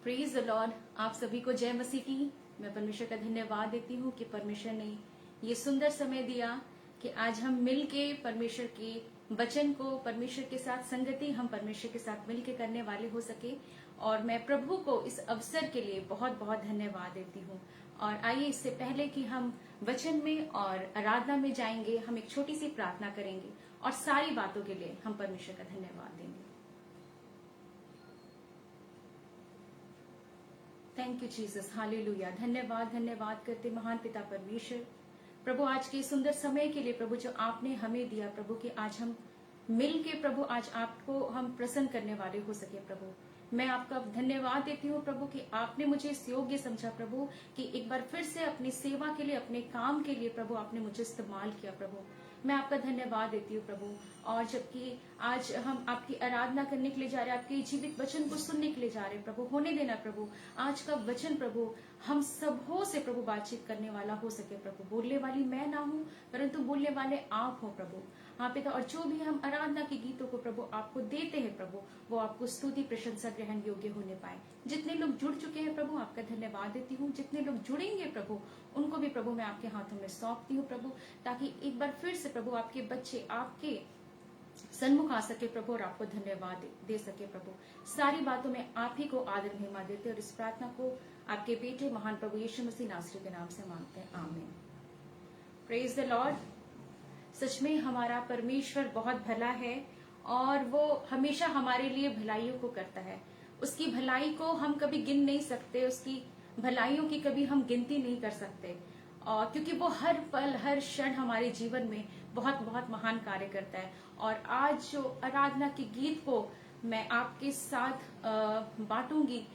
Praise the Lord. आप सभी को जय मसीह की। मैं परमेश्वर का धन्यवाद देती हूँ कि परमेश्वर ने ये सुंदर समय दिया कि आज हम मिल के परमेश्वर के वचन को, परमेश्वर के साथ संगति हम परमेश्वर के साथ मिल के करने वाले हो सके। और मैं प्रभु को इस अवसर के लिए बहुत बहुत धन्यवाद देती हूँ। और आइए, इससे पहले कि हम वचन में और आराधना में जाएंगे, हम एक छोटी सी प्रार्थना करेंगे और सारी बातों के लिए हम परमेश्वर का धन्यवाद देंगे। Thank you Jesus, hallelujah. धन्यवाद धन्यवाद करते महान पिता परमेश्वर। प्रभु, आज के सुंदर समय के लिए प्रभु जो आपने हमें दिया प्रभु, कि आज हम मिल के प्रभु आज आपको हम प्रसन्न करने वाले हो सके। प्रभु, मैं आपका धन्यवाद देती हूँ प्रभु कि आपने मुझे इस योग्य समझा प्रभु, कि एक बार फिर से अपनी सेवा के लिए, अपने काम के लिए प्रभु आपने मुझे इस्तेमाल किया। प्रभु, मैं आपका धन्यवाद देती हूँ प्रभु। और जबकि आज हम आपकी आराधना करने के लिए जा रहे हैं, आपके जीवित वचन को सुनने के लिए जा रहे हैं प्रभु, होने देना प्रभु आज का वचन प्रभु हम सबों से प्रभु बातचीत करने वाला हो सके। प्रभु, बोलने वाली मैं ना हूँ परंतु बोलने वाले आप हो प्रभु। हाँ पिता, और जो भी हम आराधना के गीतों को प्रभु आपको देते हैं प्रभु, वो आपको स्तुति प्रशंसा ग्रहण योग्य होने पाए। जितने लोग जुड़ चुके हैं प्रभु, आपका धन्यवाद देती हूँ। जितने लोग जुड़ेंगे प्रभु, उनको भी प्रभु मैं आपके हाथों में सौंपती हूँ प्रभु, ताकि एक बार फिर से प्रभु आपके बच्चे आपके सन्मुख आ सके प्रभु और आपको धन्यवाद दे सके। प्रभु, सारी बातों में आप ही को आदर महिमा देते और इस प्रार्थना को आपके बेटे महान प्रभु यीशु मसीह नासरी के नाम से मांगते हैं, आमीन। Praise the Lord. सच में हमारा परमेश्वर बहुत भला है और वो हमेशा हमारे लिए भलाइयों को करता है। उसकी भलाई को हम कभी गिन नहीं सकते, उसकी भलाइयों की कभी हम गिनती नहीं कर सकते, और क्योंकि वो हर पल हर क्षण हमारे जीवन में बहुत बहुत महान कार्य करता है। और आज जो आराधना के गीत को मैं आपके साथ बांटूंगी,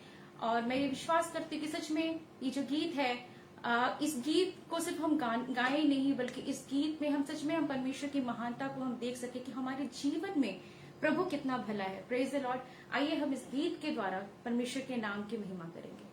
और मैं ये विश्वास करती हूँ कि सच में ये जो गीत है, इस गीत को सिर्फ हम गाए नहीं, बल्कि इस गीत में हम सच में हम परमेश्वर की महानता को हम देख सके कि हमारे जीवन में प्रभु कितना भला है। Praise the Lord. आइए हम इस गीत के द्वारा परमेश्वर के नाम की महिमा करेंगे।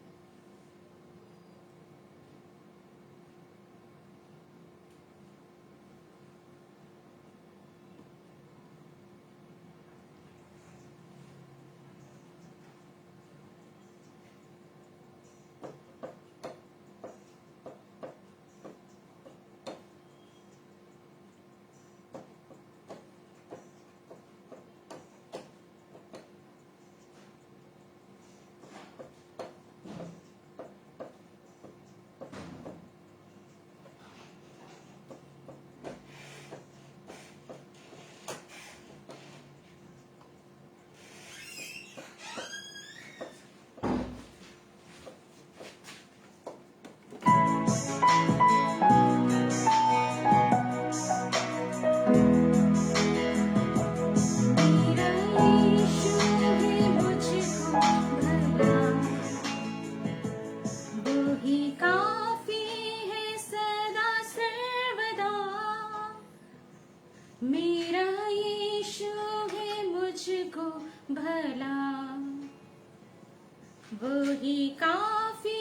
वही काफी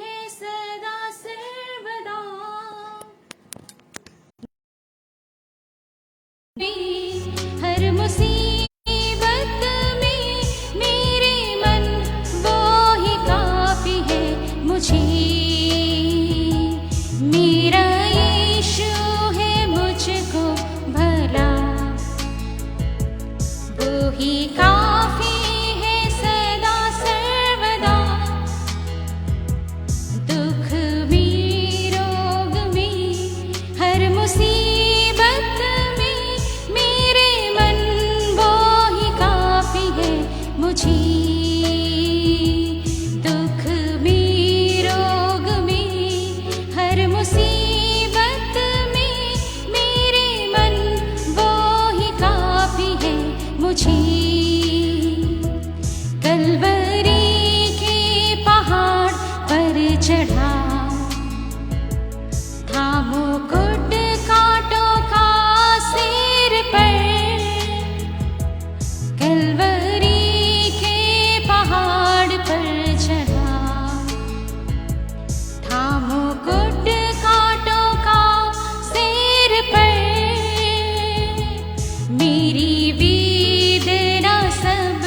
है सदा सर्वदा, हर मुसीबत में मेरे मन वो ही काफी है मुझे। मेरा यीशु है मुझको भला, वो ही काफी मेरी वेदना सब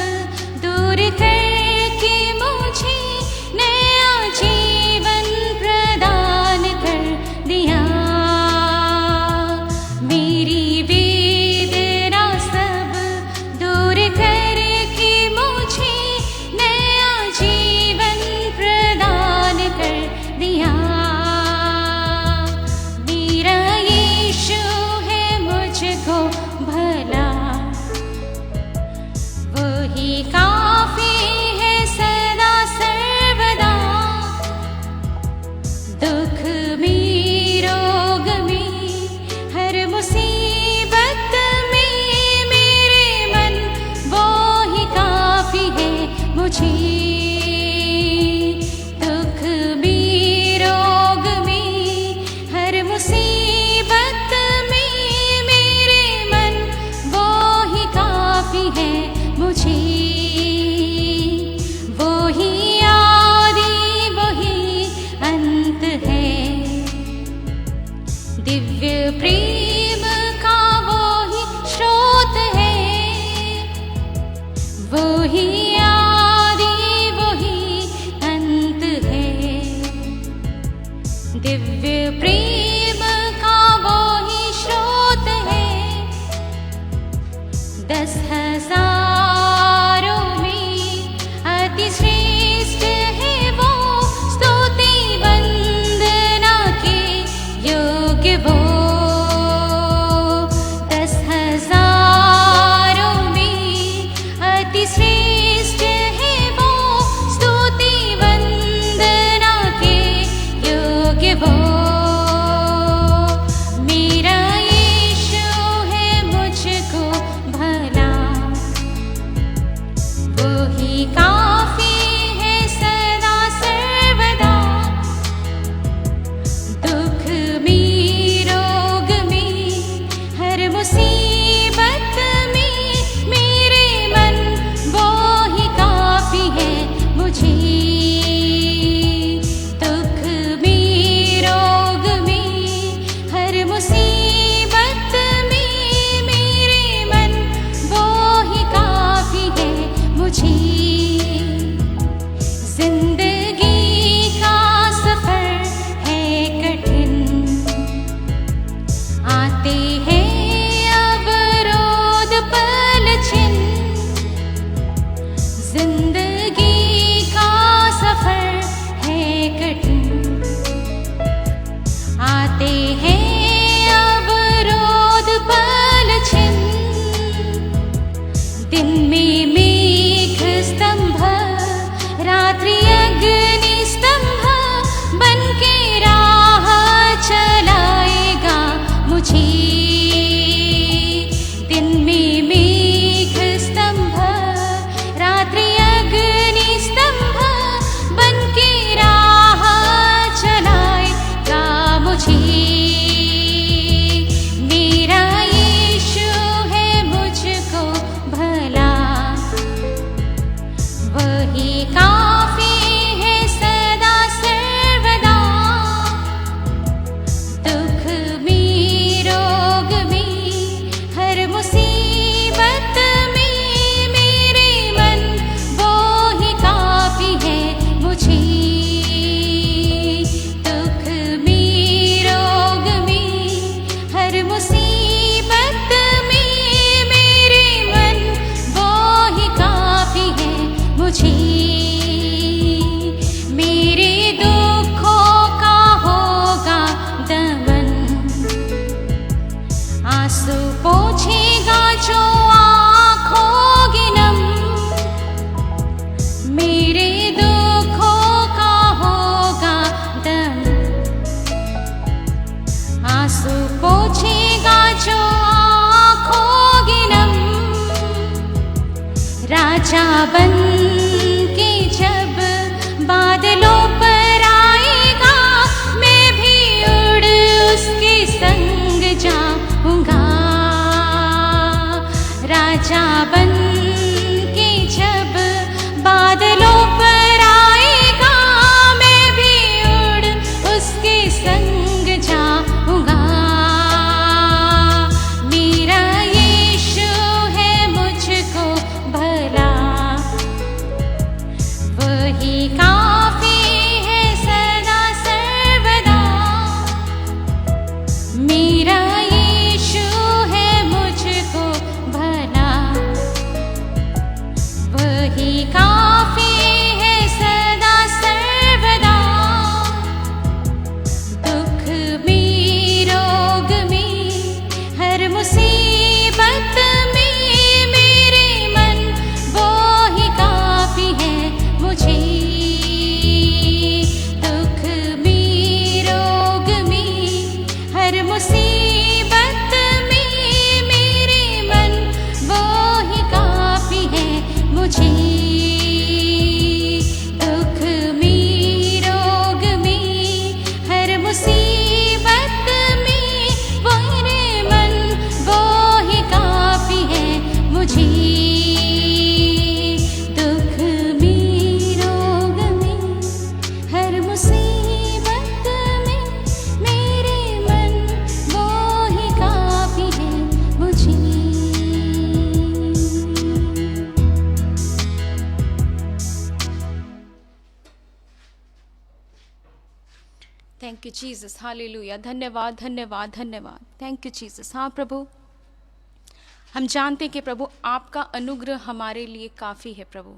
दूर करके मुझे अति श्रेष्ठ है वो, स्तुति वंदना के योग्य वो। 10,000 में अति श्रेष्ठ है वो, स्तुति वंदना के योग्य वो। मेरा यीशु है मुझको भला, वो ही काफी है सदा सर्वदा। दुख में, रोग में, हर मुसीबत में मेरे मन वो ही काफी है मुझे। दुख में, रोग में, हर मुसीबत में मेरे मन वो ही काफी है मुझे। जिंदगी का सफर है कठिन, आते हैं अवरोध पलछिन। जिंदगी का सफर है कठिन, आते हैं अवरोध पलछिन। दिन में मेघ स्तंभ, रात्रि अग्नि स्तंभ, बन के राह चलाएगा मुझे। दिन में मेघ स्तंभ, रात्रि अग्नि स्तंभ, बन के राह चलाएगा मुझे। मेरा यीशु है मुझको भला, वही काफी है सदा सर्वदा। दुख में, रोग में, हर मुसीबत में मेरे मन वो ही काफी है मुझे। दुख में, रोग में, हर मुसीबत में मेरे मन वो ही काफी है मुझे। मेरे दुखों का होगा दमन, आंसू पोंछेगा जो आँखों की नम। मेरे दुखों का होगा दमन, आंसू पोंछेगा जो आँखों की नम। राजा बन के जब बादलों पर आएगा, मैं भी उड़ उसके संग जाऊंगा। राजा बन के जब बादलों पर आएगा, मैं भी उड़ उसके संग जाऊंगा। मेरा यीशु है मुझको भला, वही काफी है सदा सर्वदा। मेरा यीशु है मुझको भला, वही काफी है सदा सर्वदा। दुख में, रोग में, हर मुसीबत में मेरे मन वो ही काफी है मुझे। दुख में, रोग में, हर मुसीबत में मेरे मन वो ही काफी है मुझे। दुख में, रोग में, हर मुसीबत में मेरे मन वो ही काफी है मुझे। दुख में, रोग में, हर मुसीबत में मेरे मन वो ही काफी है मुझे। Thank you Jesus, hallelujah. धन्यवाद धन्यवाद धन्यवाद। Thank you Jesus. हाँ प्रभु, हम जानते हैं कि प्रभु आपका अनुग्रह हमारे लिए काफ़ी है प्रभु,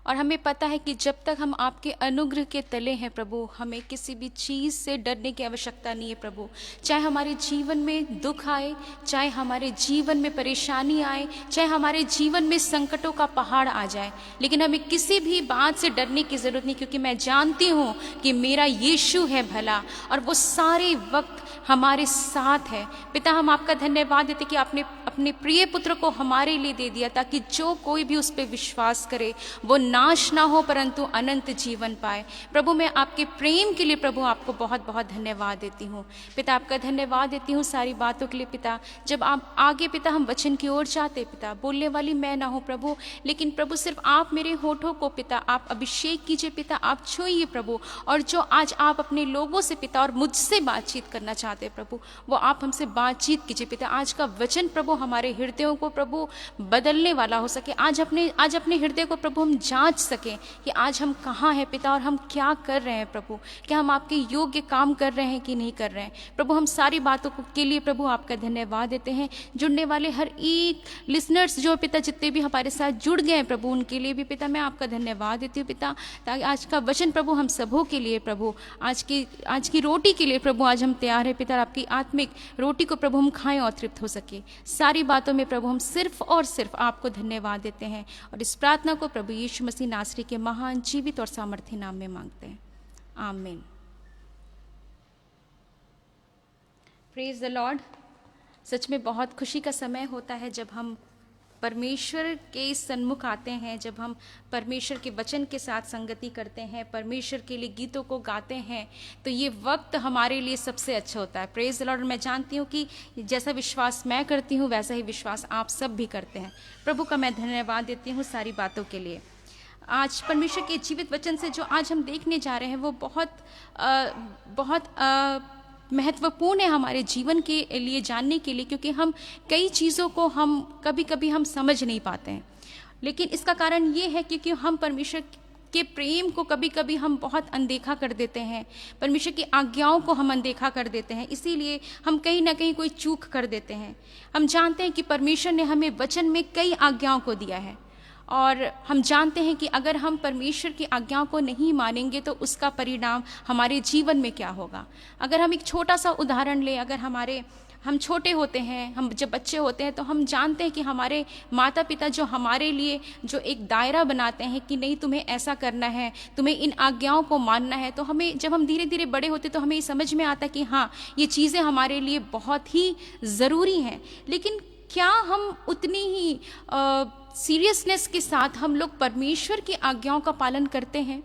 और हमें पता है कि जब तक हम आपके अनुग्रह के तले हैं प्रभु, हमें किसी भी चीज़ से डरने की आवश्यकता नहीं है प्रभु। चाहे हमारे जीवन में दुख आए, चाहे हमारे जीवन में परेशानी आए, चाहे हमारे जीवन में संकटों का पहाड़ आ जाए, लेकिन हमें किसी भी बात से डरने की ज़रूरत नहीं, क्योंकि मैं जानती हूँ कि मेरा यीशु है भला और वो सारे वक्त हमारे साथ है। पिता, हम आपका धन्यवाद देते कि आपने अपने प्रिय पुत्र को हमारे लिए दे दिया, ताकि जो कोई भी उस पर विश्वास करे वो नाश ना हो परंतु अनंत जीवन पाए। प्रभु, मैं आपके प्रेम के लिए प्रभु आपको बहुत बहुत धन्यवाद देती हूँ। पिता, आपका धन्यवाद देती हूँ सारी बातों के लिए। पिता, जब आप आगे पिता हम वचन की ओर जाते, पिता बोलने वाली मैं ना हूँ प्रभु, लेकिन प्रभु सिर्फ आप मेरे होठों को पिता आप अभिषेक कीजिए, पिता आप छूइए प्रभु, और जो आज आप अपने लोगों से पिता और मुझसे बातचीत करना चाहते हैं प्रभु, वो आप हमसे बातचीत कीजिए पिता। आज का वचन प्रभु हमारे हृदयों को प्रभु बदलने वाला हो सके। आज अपने हृदय को प्रभु हम जांच सकें कि आज हम कहाँ हैं पिता और हम क्या कर रहे हैं प्रभु, क्या हम आपके योग्य काम कर रहे हैं कि नहीं कर रहे हैं प्रभु। हम सारी बातों के लिए प्रभु आपका धन्यवाद देते हैं। जुड़ने वाले हर एक लिसनर्स जो पिता जितने भी हमारे साथ जुड़ गए हैं प्रभु, उनके लिए भी पिता मैं आपका धन्यवाद देती हूँ पिता, ताकि आज का वचन प्रभु हम सबों के लिए प्रभु आज की रोटी के लिए प्रभु आज हम तैयार है पिता। आपकी आत्मिक रोटी को प्रभु हम खाएं और तृप्त हो सके। सारी बातों में प्रभु हम सिर्फ और सिर्फ आपको धन्यवाद देते हैं और इस प्रार्थना को प्रभु यीशु मसीह नासरी के महान जीवित और सामर्थी नाम में मांगते हैं, आमीन। Praise the Lord. सच में बहुत खुशी का समय होता है जब हम परमेश्वर के सन्मुख आते हैं, जब हम परमेश्वर के वचन के साथ संगति करते हैं, परमेश्वर के लिए गीतों को गाते हैं, तो ये वक्त हमारे लिए सबसे अच्छा होता है। Praise the Lord. मैं जानती हूँ कि जैसा विश्वास मैं करती हूँ वैसा ही विश्वास आप सब भी करते हैं। प्रभु का मैं धन्यवाद देती हूँ सारी बातों के लिए। आज परमेश्वर के जीवित वचन से जो आज हम देखने जा रहे हैं वो बहुत महत्वपूर्ण है हमारे जीवन के लिए जानने के लिए, क्योंकि हम कई चीज़ों को हम कभी हम समझ नहीं पाते हैं। लेकिन इसका कारण ये है क्योंकि हम परमेश्वर के प्रेम को कभी हम बहुत अनदेखा कर देते हैं, परमेश्वर की आज्ञाओं को हम अनदेखा कर देते हैं, इसीलिए हम कहीं ना कहीं कोई चूक कर देते हैं। हम जानते हैं कि परमेश्वर ने हमें वचन में कई आज्ञाओं को दिया है और हम जानते हैं कि अगर हम परमेश्वर की आज्ञाओं को नहीं मानेंगे तो उसका परिणाम हमारे जीवन में क्या होगा। अगर हम एक छोटा सा उदाहरण लें, अगर हम छोटे होते हैं, हम जब बच्चे होते हैं तो हम जानते हैं कि हमारे माता पिता जो हमारे लिए जो एक दायरा बनाते हैं कि नहीं तुम्हें ऐसा करना है, तुम्हें इन आज्ञाओं को मानना है, तो हमें जब हम धीरे धीरे बड़े होते तो हमें ये समझ में आता है कि हाँ ये चीज़ें हमारे लिए बहुत ही ज़रूरी हैं। लेकिन क्या हम उतनी ही सीरियसनेस के साथ हम लोग परमेश्वर की आज्ञाओं का पालन करते हैं?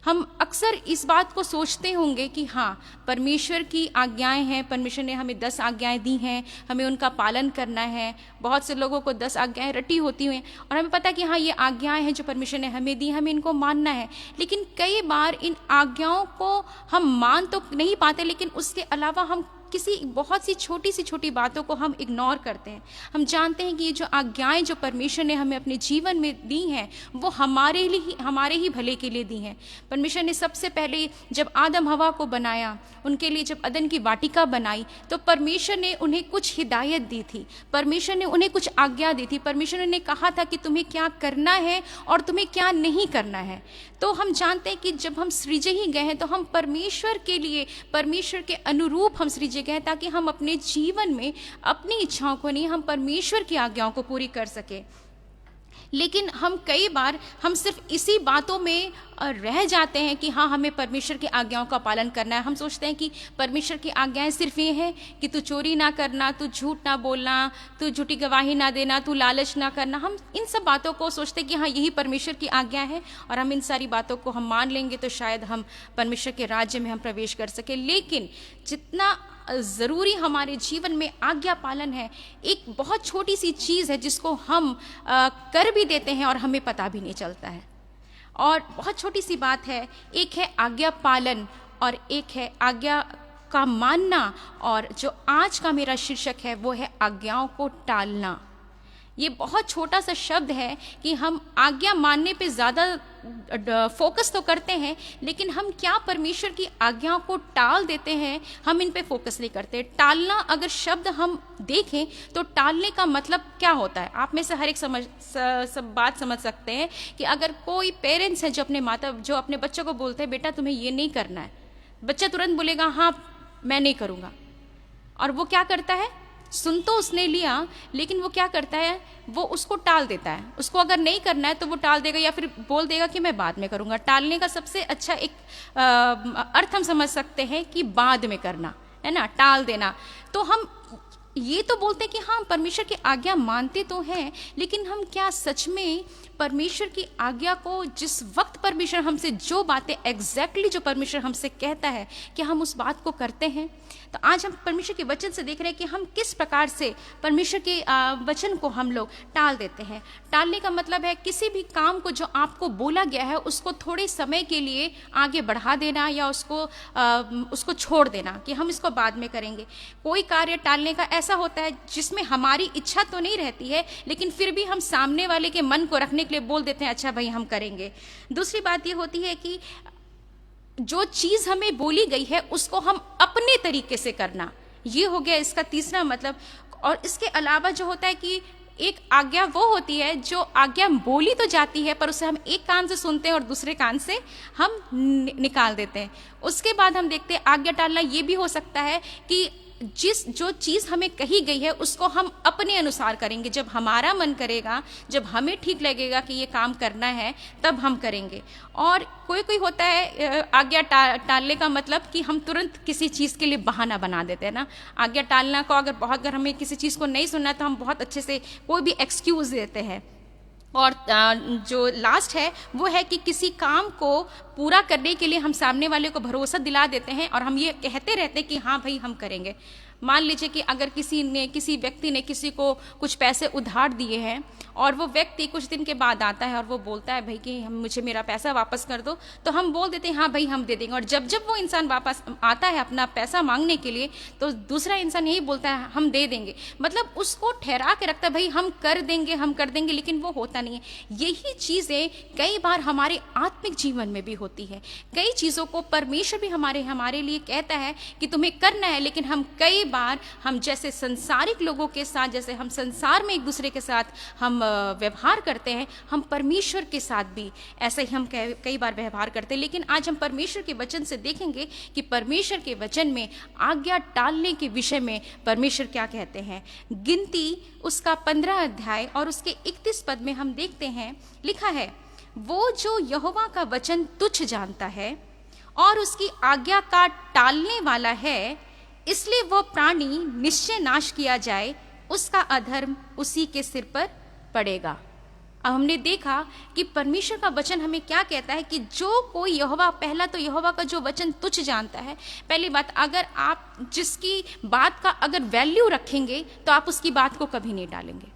हम अक्सर इस बात को सोचते होंगे कि हाँ परमेश्वर की आज्ञाएं हैं, परमेश्वर ने हमें 10 आज्ञाएं दी हैं, हमें उनका पालन करना है। बहुत से लोगों को 10 आज्ञाएं रटी होती हुई और हमें पता है कि हाँ ये आज्ञाएं हैं जो परमेश्वर ने हमें दी, हमें इनको मानना है। लेकिन कई बार इन आज्ञाओं को हम मान तो नहीं पाते, लेकिन उसके अलावा हम किसी बहुत सी छोटी बातों को हम इग्नोर करते हैं। हम जानते हैं कि ये जो आज्ञाएं जो परमेश्वर ने हमें अपने जीवन में दी हैं वो हमारे ही भले के लिए दी हैं। परमेश्वर ने सबसे पहले जब आदम हवा को बनाया, उनके लिए जब अदन की वाटिका बनाई, तो परमेश्वर ने उन्हें कुछ हिदायत दी थी, परमेश्वर ने उन्हें कुछ आज्ञा दी थी, परमेश्वर ने कहा था कि तुम्हें क्या करना है और तुम्हें क्या नहीं करना है। तो हम जानते हैं कि जब हम सृजे ही गए हैं तो हम परमेश्वर के लिए, परमेश्वर के अनुरूप हम सृजे गए, ताकि हम अपने जीवन में अपनी इच्छाओं को नहीं, हम परमेश्वर की आज्ञाओं को पूरी कर सके। लेकिन हम कई बार हम सिर्फ इसी बातों में रह जाते हैं कि हाँ हमें परमेश्वर की आज्ञाओं का पालन करना है। हम सोचते हैं कि परमेश्वर की आज्ञाएं सिर्फ ये हैं कि तू चोरी ना करना, तू झूठ ना बोलना, तू झूठी गवाही ना देना, तू लालच ना करना। हम इन सब बातों को सोचते हैं कि हाँ यही परमेश्वर की आज्ञा है और हम इन सारी बातों को हम मान लेंगे तो शायद हम परमेश्वर के राज्य में हम प्रवेश कर सके। लेकिन जितना ज़रूरी हमारे जीवन में आज्ञा पालन है, एक बहुत छोटी सी चीज़ है जिसको हम कर भी देते हैं और हमें पता भी नहीं चलता है। और बहुत छोटी सी बात है, एक है आज्ञा पालन और एक है आज्ञा का मानना, और जो आज का मेरा शीर्षक है वो है आज्ञाओं को टालना। ये बहुत छोटा सा शब्द है कि हम आज्ञा मानने पे ज़्यादा फोकस तो करते हैं, लेकिन हम क्या परमेश्वर की आज्ञाओं को टाल देते हैं, हम इन पे फोकस नहीं करते। टालना अगर शब्द हम देखें तो टालने का मतलब क्या होता है, आप में से हर एक सब बात समझ सकते हैं कि अगर कोई पेरेंट्स है जो अपने बच्चों को बोलते हैं बेटा तुम्हें ये नहीं करना है, बच्चा तुरंत बोलेगा हाँ मैं नहीं करूँगा, और वो क्या करता है, सुन तो उसने लिया लेकिन वो क्या करता है, वो उसको टाल देता है। उसको अगर नहीं करना है तो वो टाल देगा या फिर बोल देगा कि मैं बाद में करूँगा। टालने का सबसे अच्छा एक अर्थ हम समझ सकते हैं कि बाद में करना, है ना, टाल देना। तो हम ये तो बोलते हैं कि हाँ परमेश्वर की आज्ञा मानते तो हैं, लेकिन हम क्या सच में परमेश्वर की आज्ञा को, जिस वक्त परमेश्वर हमसे जो बातें एग्जैक्टली जो परमेश्वर हमसे कहता है, क्या हम उस बात को करते हैं? तो आज हम परमेश्वर के वचन से देख रहे हैं कि हम किस प्रकार से परमेश्वर के वचन को हम लोग टाल देते हैं। टालने का मतलब है किसी भी काम को जो आपको बोला गया है उसको थोड़े समय के लिए आगे बढ़ा देना या उसको छोड़ देना कि हम इसको बाद में करेंगे। कोई कार्य टालने का ऐसा होता है जिसमें हमारी इच्छा तो नहीं रहती है, लेकिन फिर भी हम सामने वाले के मन को रखने के लिए बोल देते हैं अच्छा भाई हम करेंगे। दूसरी बात ये होती है कि जो चीज हमें बोली गई है उसको हम अपने तरीके से करना, ये हो गया इसका तीसरा मतलब। और इसके अलावा जो होता है कि एक आज्ञा वो होती है जो आज्ञा बोली तो जाती है पर उसे हम एक कान से सुनते हैं और दूसरे कान से हम निकाल देते हैं। उसके बाद हम देखते हैं आज्ञा टालना ये भी हो सकता है कि जो चीज़ हमें कही गई है उसको हम अपने अनुसार करेंगे। जब हमारा मन करेगा, जब हमें ठीक लगेगा कि ये काम करना है, तब हम करेंगे। और कोई होता है आज्ञा टालने का मतलब कि हम तुरंत किसी चीज़ के लिए बहाना बना देते हैं ना। आज्ञा टालना को अगर हमें किसी चीज़ को नहीं सुनना तो हम बहुत अच्छे से कोई भी एक्सक्यूज़ देते हैं। और जो लास्ट है वो है कि किसी काम को पूरा करने के लिए हम सामने वाले को भरोसा दिला देते हैं और हम ये कहते रहते हैं कि हाँ भाई हम करेंगे। मान लीजिए कि अगर किसी व्यक्ति ने किसी को कुछ पैसे उधार दिए हैं और वो व्यक्ति कुछ दिन के बाद आता है और वो बोलता है भाई कि मुझे मेरा पैसा वापस कर दो, तो हम बोल देते हैं हाँ भाई हम दे देंगे। और जब वो इंसान वापस आता है अपना पैसा मांगने के लिए तो दूसरा इंसान यही बोलता है हम दे देंगे, मतलब उसको ठहरा के रखता है भाई हम कर देंगे, लेकिन वो होता नहीं है। यही चीज़ें कई बार हमारे आत्मिक जीवन में भी होती है। कई चीज़ों को परमेश्वर भी हमारे लिए कहता है कि तुम्हें करना है, लेकिन हम कई बार हम जैसे संसारिक लोगों के साथ, जैसे हम संसार में एक दूसरे के साथ हम व्यवहार करते हैं, हम परमेश्वर के साथ भी ऐसे ही हम कई बार व्यवहार करते हैं। लेकिन आज हम परमेश्वर के वचन से देखेंगे कि परमेश्वर के वचन में आज्ञा टालने के विषय में परमेश्वर क्या कहते हैं। गिनती उसका 15 अध्याय और उसके 31 पद में हम देखते हैं, लिखा है वो जो यहोवा का वचन तुच्छ जानता है और उसकी आज्ञा का टालने वाला है, इसलिए वह प्राणी निश्चय नाश किया जाए, उसका अधर्म उसी के सिर पर पड़ेगा। अब हमने देखा कि परमेश्वर का वचन हमें क्या कहता है कि जो कोई यहोवा, पहला तो यहोवा का जो वचन तुच्छ जानता है। पहली बात, अगर आप जिसकी बात का अगर वैल्यू रखेंगे तो आप उसकी बात को कभी नहीं टालेंगे।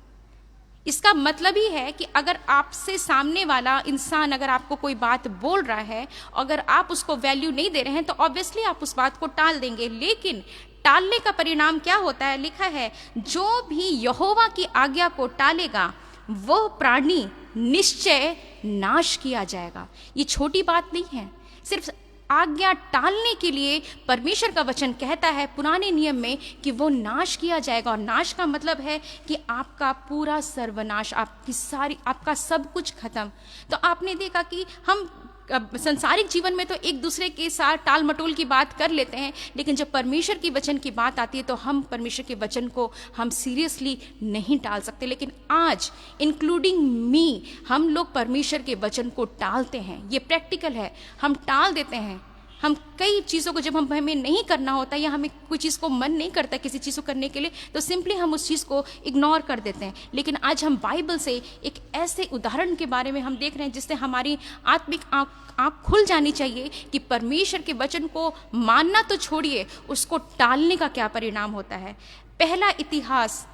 इसका मतलब ही है कि अगर आपसे सामने वाला इंसान अगर आपको कोई बात बोल रहा है, अगर आप उसको वैल्यू नहीं दे रहे हैं तो ऑब्वियसली आप उस बात को टाल देंगे। लेकिन टालने का परिणाम क्या होता है, लिखा है जो भी यहोवा की आज्ञा को टालेगा वह प्राणी निश्चय नाश किया जाएगा। ये छोटी बात नहीं है। सिर्फ आज्ञा टालने के लिए परमेश्वर का वचन कहता है पुराने नियम में कि वो नाश किया जाएगा। और नाश का मतलब है कि आपका पूरा सर्वनाश, आपका सब कुछ खत्म। तो आपने देखा कि हम संसारिक जीवन में तो एक दूसरे के साथ टाल मटोल की बात कर लेते हैं, लेकिन जब परमेश्वर की वचन की बात आती है तो हम परमेश्वर के वचन को हम सीरियसली नहीं टाल सकते। लेकिन आज इंक्लूडिंग मी, हम लोग परमेश्वर के वचन को टालते हैं। ये प्रैक्टिकल है, हम टाल देते हैं। हम कई चीज़ों को जब हमें नहीं करना होता या हमें कोई चीज़ को मन नहीं करता किसी चीज़ को करने के लिए, तो सिंपली हम उस चीज़ को इग्नोर कर देते हैं। लेकिन आज हम बाइबल से एक ऐसे उदाहरण के बारे में हम देख रहे हैं जिससे हमारी आत्मिक आँख खुल जानी चाहिए कि परमेश्वर के वचन को मानना तो छोड़िए, उसको टालने का क्या परिणाम होता है। पहला इतिहास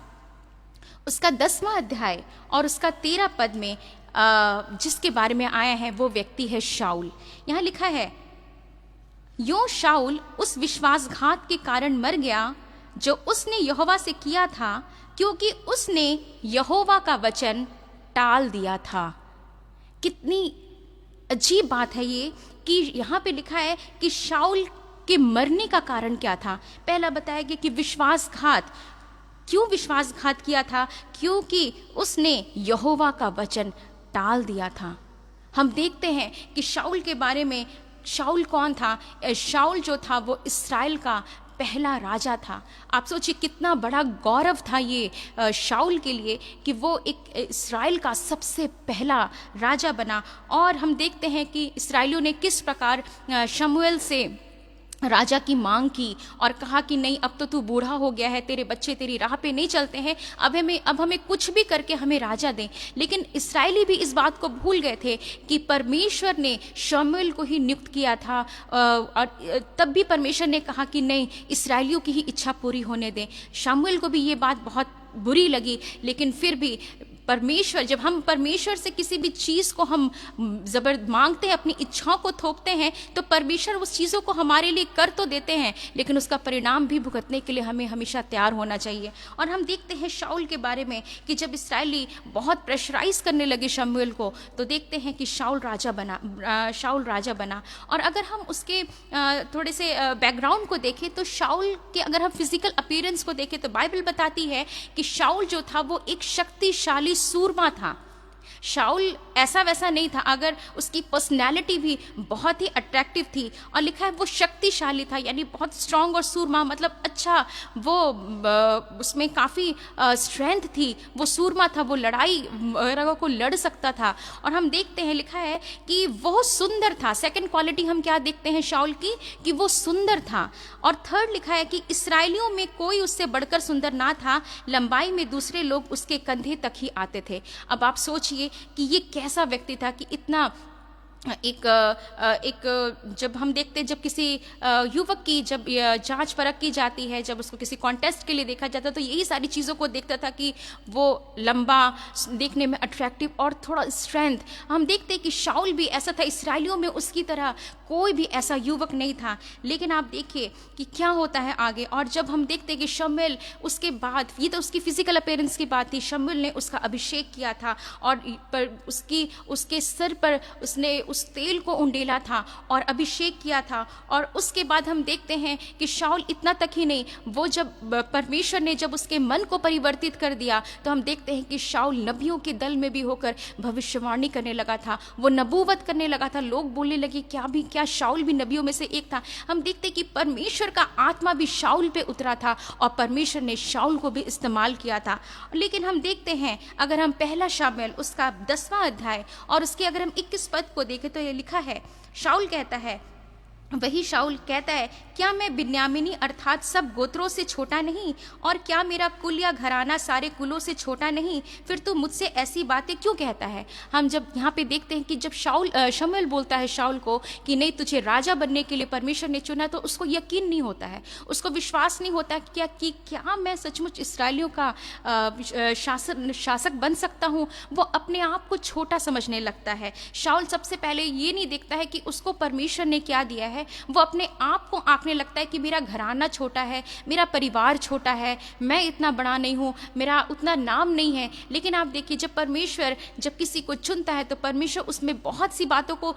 उसका 10वां अध्याय और उसका 13 पद में जिसके बारे में आया है वो व्यक्ति है शाऊल। यहाँ लिखा है यूं शाऊल उस विश्वासघात के कारण मर गया जो उसने यहोवा से किया था, क्योंकि उसने यहोवा का वचन टाल दिया था। कितनी अजीब बात है ये कि यहाँ पे लिखा है कि शाऊल के मरने का कारण क्या था। पहला बताया गया कि विश्वासघात। क्यों विश्वासघात किया था? क्योंकि उसने यहोवा का वचन टाल दिया था। हम देखते हैं कि शाऊल के बारे में, शाऊल कौन था? शाऊल जो था वो इस्राएल का पहला राजा था। आप सोचिए कितना बड़ा गौरव था ये शाऊल के लिए कि वो एक इस्राएल का सबसे पहला राजा बना। और हम देखते हैं कि इस्राएलियों ने किस प्रकार शमूएल से राजा की मांग की और कहा कि नहीं, अब तो तू बूढ़ा हो गया है, तेरे बच्चे तेरी राह पे नहीं चलते हैं, अब हमें कुछ भी करके हमें राजा दें। लेकिन इस्राएली भी इस बात को भूल गए थे कि परमेश्वर ने शमूएल को ही नियुक्त किया था और तब भी परमेश्वर ने कहा कि नहीं, इस्राएलियों की ही इच्छा पूरी होने दें। शमूएल को भी ये बात बहुत बुरी लगी, लेकिन फिर भी परमेश्वर, जब हम परमेश्वर से किसी भी चीज़ को हम मांगते हैं, अपनी इच्छाओं को थोपते हैं, तो परमेश्वर उस चीज़ों को हमारे लिए कर तो देते हैं, लेकिन उसका परिणाम भी भुगतने के लिए हमें हमेशा तैयार होना चाहिए। और हम देखते हैं शाऊल के बारे में कि जब इस्राएली बहुत प्रेशराइज करने लगे शमूएल को, तो देखते हैं कि शाऊल राजा बना। और अगर हम उसके थोड़े से बैकग्राउंड को देखें तो शाऊल के, अगर हम फिजिकल अपीयरेंस को देखें तो बाइबल बताती है कि शाऊल जो था वो एक शक्तिशाली सूरमा था। शाऊल ऐसा वैसा नहीं था, अगर उसकी पर्सनैलिटी भी बहुत ही अट्रैक्टिव थी और लिखा है वो शक्तिशाली था, यानी बहुत स्ट्रांग और सूरमा, मतलब अच्छा वो उसमें काफ़ी स्ट्रेंथ थी, वो सूरमा था, वो लड़ाई को लड़ सकता था। और हम देखते हैं लिखा है कि वो सुंदर था। सेकंड क्वालिटी हम क्या देखते हैं शाऊल की, कि वो सुंदर था। और थर्ड लिखा है कि इस्राएलियों में कोई उससे बढ़कर सुंदर ना था, लंबाई में दूसरे लोग उसके कंधे तक ही आते थे। अब आप सोचिए कि ये कैसा व्यक्ति था कि इतना एक जब हम देखते हैं, जब किसी युवक की जब जांच परख की जाती है, जब उसको किसी कॉन्टेस्ट के लिए देखा जाता है, तो यही सारी चीज़ों को देखता था कि वो लंबा, देखने में अट्रैक्टिव और थोड़ा स्ट्रेंथ। हम देखते हैं कि शाऊल भी ऐसा था, इस्राएलियों में उसकी तरह कोई भी ऐसा युवक नहीं था। लेकिन आप देखिए कि क्या होता है आगे। और जब हम देखते हैं कि शमूएल, उसके बाद, ये तो उसकी फिजिकल अपीयरेंस की बात थी, शमूएल ने उसका अभिषेक किया था और उसके सिर पर उसने उस तेल को उंडेला था और अभिषेक किया था। और उसके बाद हम देखते हैं कि शाऊल इतना तक ही नहीं, वो जब परमेश्वर ने जब उसके मन को परिवर्तित कर दिया, तो हम देखते हैं कि शाऊल नबियों के दल में भी होकर भविष्यवाणी करने लगा था, वो नबूवत करने लगा था। लोग बोलने लगे क्या शाऊल भी नबियों में से एक था। हम देखते हैं कि परमेश्वर का आत्मा भी शाऊल पे उतरा था और परमेश्वर ने शाऊल को भी इस्तेमाल किया था। लेकिन हम देखते हैं, अगर हम पहला शामूएल उसका 10वां अध्याय और उसके अगर हम 21 पद को देखें तो ये लिखा है, शाऊल कहता है, वही शाऊल कहता है, क्या मैं बिन्यामीनी अर्थात सब गोत्रों से छोटा नहीं, और क्या मेरा कुल या घराना सारे कुलों से छोटा नहीं? फिर तू मुझसे ऐसी बातें क्यों कहता है? हम जब यहाँ पे देखते हैं कि जब शमूएल बोलता है शाऊल को कि नहीं, तुझे राजा बनने के लिए परमेश्वर ने चुना, तो उसको यकीन नहीं होता है, उसको विश्वास नहीं होता कि क्या मैं सचमुच इस्राएलियों का शासक बन सकता हूँ। वो अपने आप को छोटा समझने लगता है। शाऊल सबसे पहले ये नहीं देखता है कि उसको परमेश्वर ने क्या दिया है, वो अपने आप को आंकने लगता है कि मेरा घराना छोटा है, मेरा परिवार छोटा है, मैं इतना बड़ा नहीं हूँ, मेरा उतना नाम नहीं है। लेकिन आप देखिए, जब परमेश्वर जब किसी को चुनता है तो परमेश्वर उसमें बहुत सी बातों को,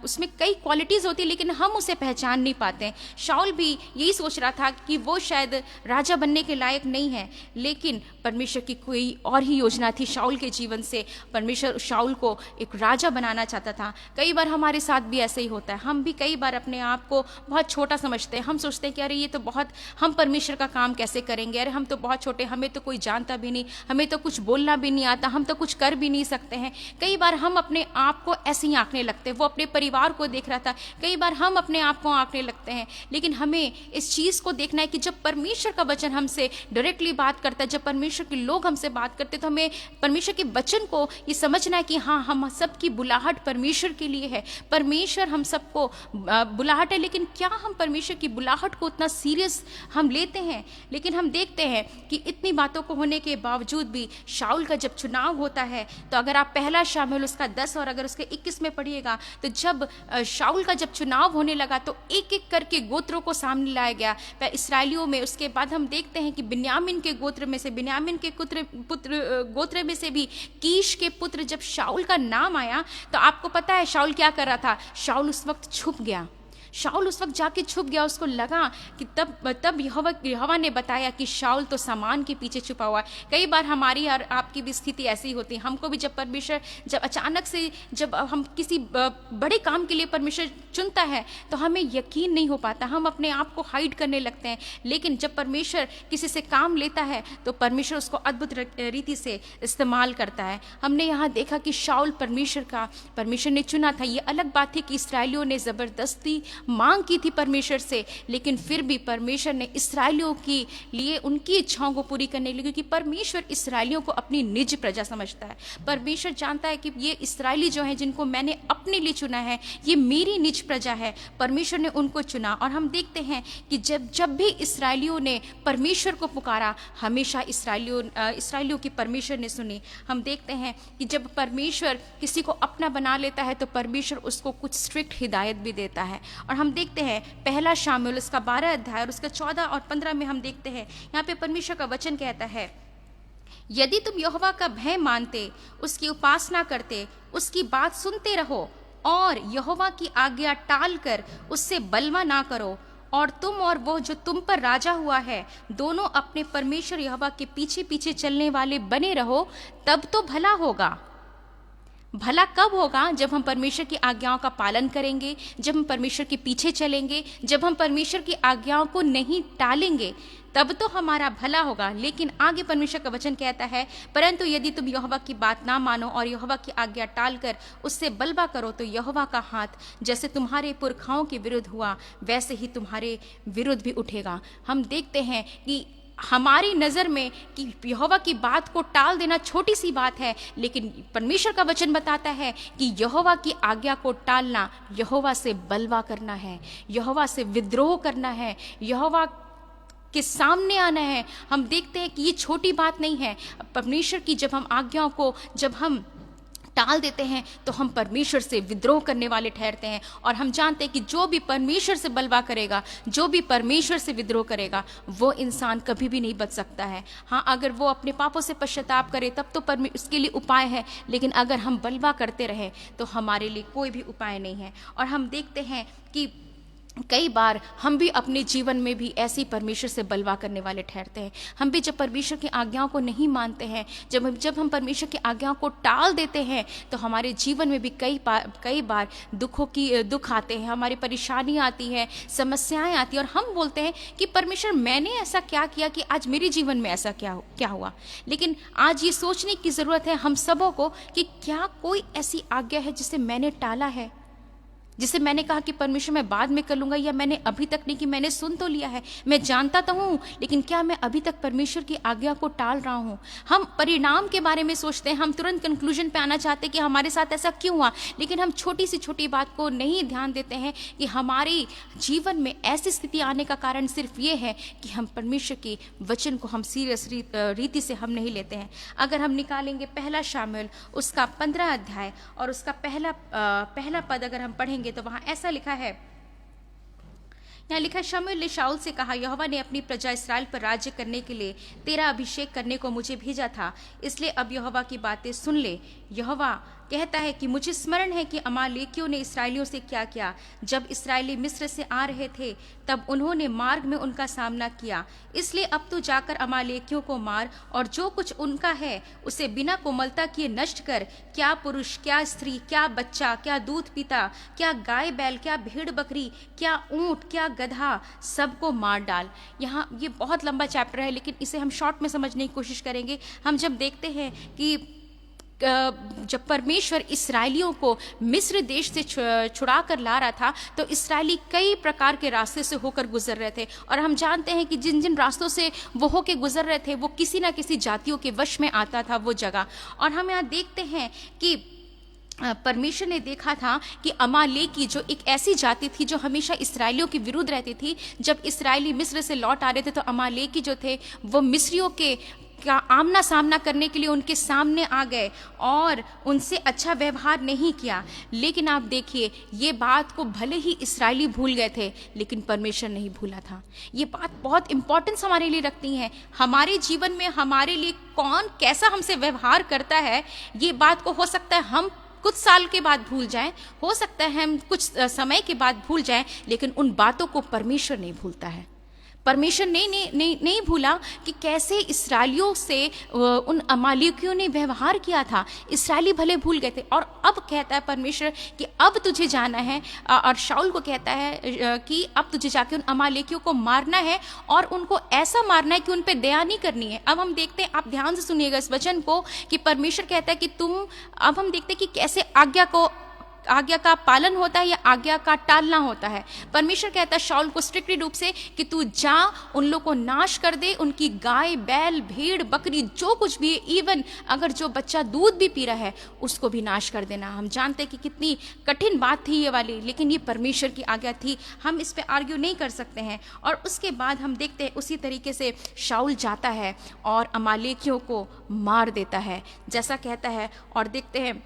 उसमें कई क्वालिटीज़ होती है, लेकिन हम उसे पहचान नहीं पाते। शाऊल भी यही सोच रहा था कि वो शायद राजा बनने के लायक नहीं है, लेकिन परमेश्वर की कोई और ही योजना थी शाऊल के जीवन से। परमेश्वर शाऊल को एक राजा बनाना चाहता था। कई बार हमारे साथ भी ऐसे ही होता है, हम भी कई बार अपने आप को बहुत छोटा समझते हैं। हम सोचते हैं कि अरे ये तो बहुत, हम परमेश्वर का काम कैसे करेंगे, अरे हम तो बहुत छोटे, हमें तो कोई जानता भी नहीं, हमें तो कुछ बोलना भी नहीं आता, हम तो कुछ कर भी नहीं सकते हैं। कई बार हम अपने आप को ऐसे ही आंकने लगते हैं। वो अपने परिवार को देख रहा था, कई बार हम अपने आप को आंकने लगते हैं। लेकिन हमें इस चीज़ को देखना है कि जब परमेश्वर का वचन हमसे डायरेक्टली बात करता है, जब परमेश्वर के लोग हमसे बात करते हैं, तो हमें परमेश्वर के वचन को ये समझना है कि हाँ, हम सबकी बुलाहट परमेश्वर के लिए है। परमेश्वर हम सबको बुलाहट है, लेकिन क्या हम परमेश्वर की बुलाहट को उतना सीरियस हम लेते हैं? लेकिन हम देखते हैं कि इतनी बातों को होने के बावजूद भी शाऊल का जब चुनाव होता है, तो अगर आप पहला शामूएल उसका 10 और अगर उसके 21 में पढ़िएगा, तो जब शाऊल का जब चुनाव होने लगा तो एक एक करके गोत्रों को सामने लाया गया इसराइलियों में। उसके बाद हम देखते हैं कि बिन्यामीन के गोत्र में से, बिन्यामीन के गोत्र में से भी कीश के पुत्र जब शाऊल का नाम आया, तो आपको पता है शाऊल क्या कर रहा था? शाऊल उस वक्त छुप गया। शाऊल उस वक्त जाके छुप गया। उसको लगा कि तब यहोवा ने बताया कि शाऊल तो सामान के पीछे छुपा हुआ है। कई बार हमारी और आपकी भी स्थिति ऐसी होती है। हमको भी जब परमेश्वर जब अचानक से जब हम किसी बड़े काम के लिए परमेश्वर चुनता है, तो हमें यकीन नहीं हो पाता, हम अपने आप को हाइड करने लगते हैं। लेकिन जब परमेश्वर किसी से काम लेता है तो परमेश्वर उसको अद्भुत रीति से इस्तेमाल करता है। हमने यहाँ देखा कि शाऊल परमेश्वर ने चुना था। ये अलग बात थी कि इस्राएलियों ने ज़बरदस्ती मांग की थी परमेश्वर से, लेकिन फिर भी परमेश्वर ने इस्राएलियों के लिए उनकी इच्छाओं को पूरी करने के लिए, क्योंकि परमेश्वर इस्राएलियों को अपनी निज प्रजा समझता है। परमेश्वर जानता है कि ये इस्राएली जो हैं, जिनको मैंने अपने लिए चुना है, ये मेरी निज प्रजा है। परमेश्वर ने उनको चुना। और हम देखते हैं कि जब भी इस्राएलियों ने परमेश्वर को पुकारा, हमेशा इस्राएलियों की परमेश्वर ने सुनी। हम देखते हैं कि जब परमेश्वर किसी को अपना बना लेता है, तो परमेश्वर उसको कुछ स्ट्रिक्ट हिदायत भी देता है। और हम देखते हैं पहला शामूएल उसका 12 अध्याय और उसका 14 और 15 में हम देखते हैं, यहाँ पे परमेश्वर का वचन कहता है, यदि तुम यहोवा का भय मानते, उसकी उपासना करते, उसकी बात सुनते रहो और यहोवा की आज्ञा टाल कर उससे बलवा ना करो, और तुम और वो जो तुम पर राजा हुआ है दोनों अपने परमेश्वर यहोवा के पीछे पीछे चलने वाले बने रहो, तब तो भला होगा। भला कब होगा? जब हम परमेश्वर की आज्ञाओं का पालन करेंगे, जब हम परमेश्वर के पीछे चलेंगे, जब हम परमेश्वर की आज्ञाओं को नहीं टालेंगे, तब तो हमारा भला होगा। लेकिन आगे परमेश्वर का वचन कहता है, परंतु यदि तुम यहोवा की बात ना मानो और यहोवा की आज्ञा टाल कर उससे बलवा करो, तो यहोवा का हाथ जैसे तुम्हारे पुरखाओं के विरुद्ध हुआ, वैसे ही तुम्हारे विरुद्ध भी उठेगा। हम देखते हैं कि हमारी नज़र में कि यहोवा की बात को टाल देना छोटी सी बात है, लेकिन परमेश्वर का वचन बताता है कि यहोवा की आज्ञा को टालना यहोवा से बलवा करना है, यहोवा से विद्रोह करना है, यहोवा के सामने आना है। हम देखते हैं कि ये छोटी बात नहीं है। परमेश्वर की जब हम आज्ञाओं को जब हम टाल देते हैं, तो हम परमेश्वर से विद्रोह करने वाले ठहरते हैं। और हम जानते हैं कि जो भी परमेश्वर से बलवा करेगा, जो भी परमेश्वर से विद्रोह करेगा, वो इंसान कभी भी नहीं बच सकता है। हाँ, अगर वो अपने पापों से पश्चाताप करे तब तो उसके लिए उपाय है, लेकिन अगर हम बलवा करते रहें तो हमारे लिए कोई भी उपाय नहीं है। और हम देखते हैं कि कई बार हम भी अपने जीवन में भी ऐसे ही परमेश्वर से बलवा करने वाले ठहरते हैं। हम भी जब परमेश्वर की आज्ञाओं को नहीं मानते हैं, जब हम परमेश्वर की आज्ञाओं को टाल देते हैं, तो हमारे जीवन में भी कई बार दुख आते हैं, हमारी परेशानी आती है, समस्याएं आती हैं, और हम बोलते हैं कि परमेश्वर मैंने ऐसा क्या किया कि आज मेरे जीवन में ऐसा क्या हुआ। लेकिन आज ये सोचने की ज़रूरत है हम सबों को कि क्या कोई ऐसी आज्ञा है जिसे मैंने टाला है, जिसे मैंने कहा कि परमेश्वर मैं बाद में कर लूँगा, या मैंने अभी तक नहीं, कि मैंने सुन तो लिया है, मैं जानता तो हूँ, लेकिन क्या मैं अभी तक परमेश्वर की आज्ञा को टाल रहा हूँ। हम परिणाम के बारे में सोचते हैं, हम तुरंत कंक्लूजन पे आना चाहते हैं कि हमारे साथ ऐसा क्यों हुआ, लेकिन हम छोटी सी छोटी बात को नहीं ध्यान देते हैं कि हमारे जीवन में ऐसी स्थिति आने का कारण सिर्फ ये है कि हम परमेश्वर के वचन को हम सीरियस रीति से हम नहीं लेते हैं। अगर हम निकालेंगे पहला शामूएल उसका 15 अध्याय और उसका पहला पद अगर हम पढ़ेंगे, तो वहां ऐसा लिखा है, यहाँ लिखा, शमूएल ने शाऊल से कहा, यहोवा ने अपनी प्रजा इस्राएल पर राज्य करने के लिए तेरा अभिषेक करने को मुझे भेजा था, इसलिए अब यहोवा की बातें सुन ले। यहोवा कहता है कि मुझे स्मरण है कि अमालेकियों ने इसराइलियों से क्या किया। जब इसराइली मिस्र से आ रहे थे तब उन्होंने मार्ग में उनका सामना किया, इसलिए अब तू जाकर अमालेकियों को मार और जो कुछ उनका है उसे बिना कोमलता किए नष्ट कर। क्या पुरुष, क्या स्त्री, क्या बच्चा, क्या दूध पीता, क्या गाय बैल, क्या भेड़ बकरी, क्या ऊंट, क्या गधा, सबको मार डाल। यहाँ ये बहुत लंबा चैप्टर है, लेकिन इसे हम शॉर्ट में समझने की कोशिश करेंगे। हम जब देखते हैं कि जब परमेश्वर इसराइलियों को मिस्र देश से छुड़ा कर ला रहा था, तो इसराइली कई प्रकार के रास्ते से होकर गुजर रहे थे, और हम जानते हैं कि जिन जिन रास्तों से वो होकर गुजर रहे थे वो किसी ना किसी जातियों के वश में आता था वो जगह। और हम यहाँ देखते हैं कि परमेश्वर ने देखा था कि अमालेकी जो एक ऐसी जाति थी जो हमेशा इसराइलियों के विरुद्ध रहती थी, जब इसराइली मिस्र से लौट आ रहे थे तो अमालेकी जो थे वो मिस्रियों के का आमना सामना करने के लिए उनके सामने आ गए और उनसे अच्छा व्यवहार नहीं किया। लेकिन आप देखिए, ये बात को भले ही इसराइली भूल गए थे लेकिन परमेश्वर नहीं भूला था। ये बात बहुत इंपॉर्टेंस हमारे लिए रखती है। हमारे जीवन में हमारे लिए कौन कैसा हमसे व्यवहार करता है, ये बात को हो सकता है हम कुछ साल के बाद भूल जाएं, हो सकता है हम कुछ समय के बाद भूल जाएं, लेकिन उन बातों को परमेश्वर नहीं भूलता है। परमेश्वर नहीं भूला कि कैसे इसराइलियों से उन अमालेकियों ने व्यवहार किया था। इसराइली भले भूल गए थे और अब कहता है परमेश्वर कि अब तुझे जाना है, और शाऊल को कहता है कि अब तुझे जाके उन अमालेकियों को मारना है और उनको ऐसा मारना है कि उन पे दया नहीं करनी है। अब हम देखते हैं, आप ध्यान से सुनिएगा इस वचन को, कि परमेश्वर कहता है कि अब हम देखते हैं कि कैसे आज्ञा का पालन होता है या आज्ञा का टालना होता है। परमेश्वर कहता है शाऊल को स्ट्रिक्टली रूप से कि तू जा, उन लोगों को नाश कर दे, उनकी गाय बैल भेड़ बकरी जो कुछ भी है, इवन अगर जो बच्चा दूध भी पी रहा है उसको भी नाश कर देना। हम जानते हैं कि कितनी कठिन बात थी ये वाली, लेकिन ये परमेश्वर की आज्ञा थी, हम इस पर आर्ग्यू नहीं कर सकते हैं। और उसके बाद हम देखते हैं उसी तरीके से शाऊल जाता है और अमालेकियों को मार देता है जैसा कहता है। और देखते हैं,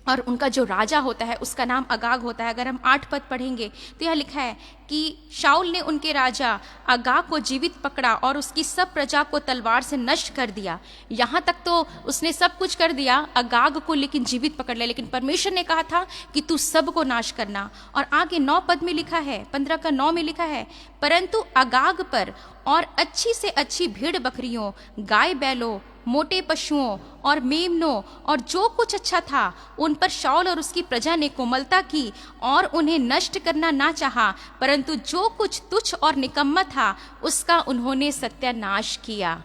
और उनका जो राजा होता है उसका नाम अगाग होता है। अगर हम 8 पद पढ़ेंगे तो यह लिखा है कि शाऊल ने उनके राजा अगाग को जीवित पकड़ा और उसकी सब प्रजा को तलवार से नष्ट कर दिया। यहाँ तक तो उसने सब कुछ कर दिया अगाग को, लेकिन जीवित पकड़ लिया। लेकिन परमेश्वर ने कहा था कि तू सबको नाश करना। और आगे 9 पद में लिखा है, 15 का 9 में लिखा है, परंतु अगाग पर और अच्छी से अच्छी भेड़ बकरियों, गाय बैलों, मोटे पशुओं और मेमनों और जो कुछ अच्छा था उन पर शाऊल और उसकी प्रजा ने कोमलता की और उन्हें नष्ट करना ना चाहा, परंतु जो कुछ तुच्छ और निकम्मा था उसका उन्होंने सत्यानाश किया।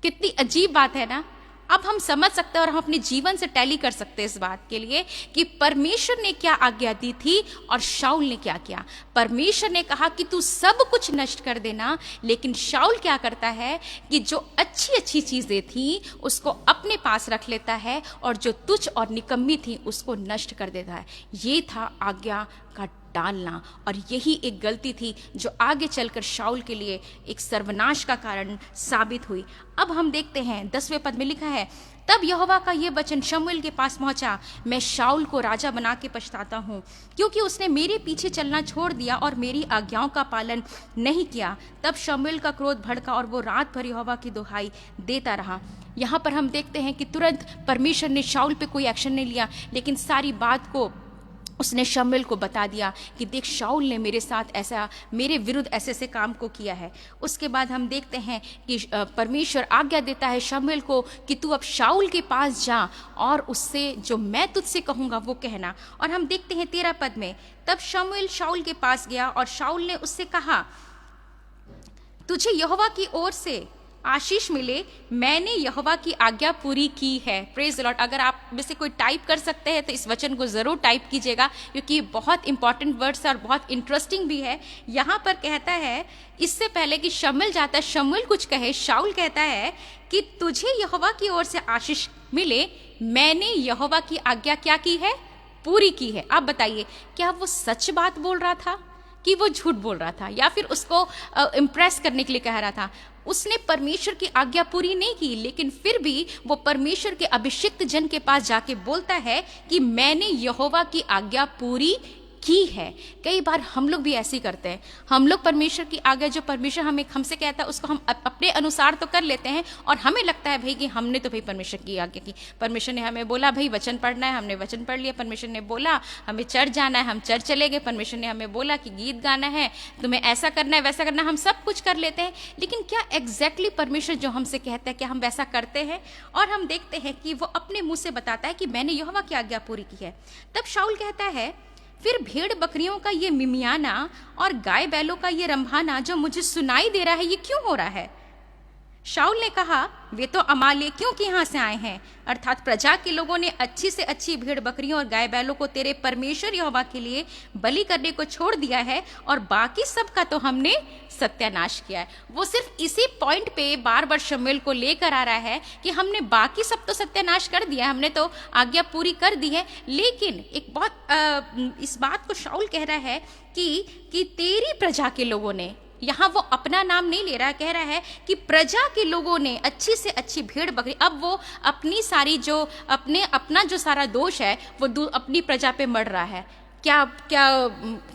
कितनी अजीब बात है ना। अब हम समझ सकते हैं और हम अपने जीवन से टैली कर सकते हैं इस बात के लिए कि परमेश्वर ने क्या आज्ञा दी थी और शाऊल ने क्या किया। परमेश्वर ने कहा कि तू सब कुछ नष्ट कर देना, लेकिन शाऊल क्या करता है कि जो अच्छी अच्छी चीजें थी उसको अपने पास रख लेता है और जो तुच्छ और निकम्मी थी उसको नष्ट कर देता है। ये था आज्ञा का डालना, और यही एक गलती थी जो आगे चलकर शाऊल के लिए एक सर्वनाश का कारण साबित हुई। अब हम देखते हैं 10वें पद में लिखा है, तब यहोवा का ये वचन शमूएल के पास पहुंचा, मैं शाऊल को राजा बना के पछताता हूँ, क्योंकि उसने मेरे पीछे चलना छोड़ दिया और मेरी आज्ञाओं का पालन नहीं किया। तब शमूएल का क्रोध भड़का और वो रात भर यहोवा की दुहाई देता रहा। यहाँ पर हम देखते हैं कि तुरंत परमेश्वर ने शाऊल पे कोई एक्शन नहीं लिया, लेकिन सारी बात को उसने शमूएल को बता दिया कि देख शाऊल ने मेरे साथ ऐसा, मेरे विरुद्ध ऐसे ऐसे काम को किया है। उसके बाद हम देखते हैं कि परमेश्वर आज्ञा देता है शमूएल को कि तू अब शाऊल के पास जा और उससे जो मैं तुझसे कहूँगा वो कहना। और हम देखते हैं 13 पद में, तब शमूएल शाऊल के पास गया और शाऊल ने उससे कहा, तुझे यहोवा की ओर से आशीष मिले, मैंने यहोवा की आज्ञा पूरी की है। Praise the Lord. अगर आप में से कोई टाइप कर सकते हैं तो इस वचन को जरूर टाइप कीजिएगा, क्योंकि ये बहुत इंपॉर्टेंट वर्ड्स है और बहुत इंटरेस्टिंग भी है। यहाँ पर कहता है, इससे पहले कि शमूएल जाता है शमूएल कुछ कहे, शाऊल कहता है कि तुझे यहोवा की ओर से आशीष मिले, मैंने यहोवा की आज्ञा क्या की है, पूरी की है। आप बताइए, क्या वो सच बात बोल रहा था कि वो झूठ बोल रहा था, या फिर उसको इम्प्रेस करने के लिए कह रहा था? उसने परमेश्वर की आज्ञा पूरी नहीं की, लेकिन फिर भी वो परमेश्वर के अभिषिक्त जन के पास जाके बोलता है कि मैंने यहोवा की आज्ञा पूरी की है। कई बार हम लोग भी ऐसे ही करते हैं। हम लोग परमेश्वर की आज्ञा, जो परमेश्वर हमसे कहता है, उसको हम अपने अनुसार तो कर लेते हैं और हमें लगता है भाई कि हमने तो भाई परमेश्वर की आज्ञा की। परमेश्वर ने हमें बोला भाई वचन पढ़ना है, हमने वचन पढ़ लिया। परमेश्वर ने बोला हमें चर्च जाना है, हम चर्च चले गए। परमेश्वर ने हमें बोला कि गीत गाना है, तुम्हें ऐसा करना है वैसा करना है, हम सब कुछ कर लेते हैं। लेकिन क्या एग्जैक्टली परमेश्वर जो हमसे कहता है क्या हम वैसा करते हैं? और हम देखते हैं कि वो अपने मुंह से बताता है कि मैंने यहोवा की आज्ञा पूरी की है। तब शाऊल कहता है, फिर भेड़ बकरियों का ये मिमियाना और गाय बैलों का ये रंभाना जो मुझे सुनाई दे रहा है, ये क्यों हो रहा है? शाऊल ने कहा, वे तो अमालेकियों के यहाँ से आए हैं, अर्थात प्रजा के लोगों ने अच्छी से अच्छी भेड़ बकरियों और गाय बैलों को तेरे परमेश्वर यहोवा के लिए बलि करने को छोड़ दिया है, और बाकी सब का तो हमने सत्यानाश किया है। वो सिर्फ इसी पॉइंट पे बार बार शमूएल को लेकर आ रहा है कि हमने बाकी सब तो सत्यानाश कर दिया, हमने तो आज्ञा पूरी कर दी है। लेकिन एक बहुत इस बात को शाऊल कह रहा है कि तेरी प्रजा के लोगों ने, यहाँ वो अपना नाम नहीं ले रहा, कह रहा है कि प्रजा के लोगों ने अच्छी से अच्छी भेड़ बकरी, अब वो अपनी सारी जो अपना जो सारा दोष है वो अपनी प्रजा पे मढ़ रहा है। क्या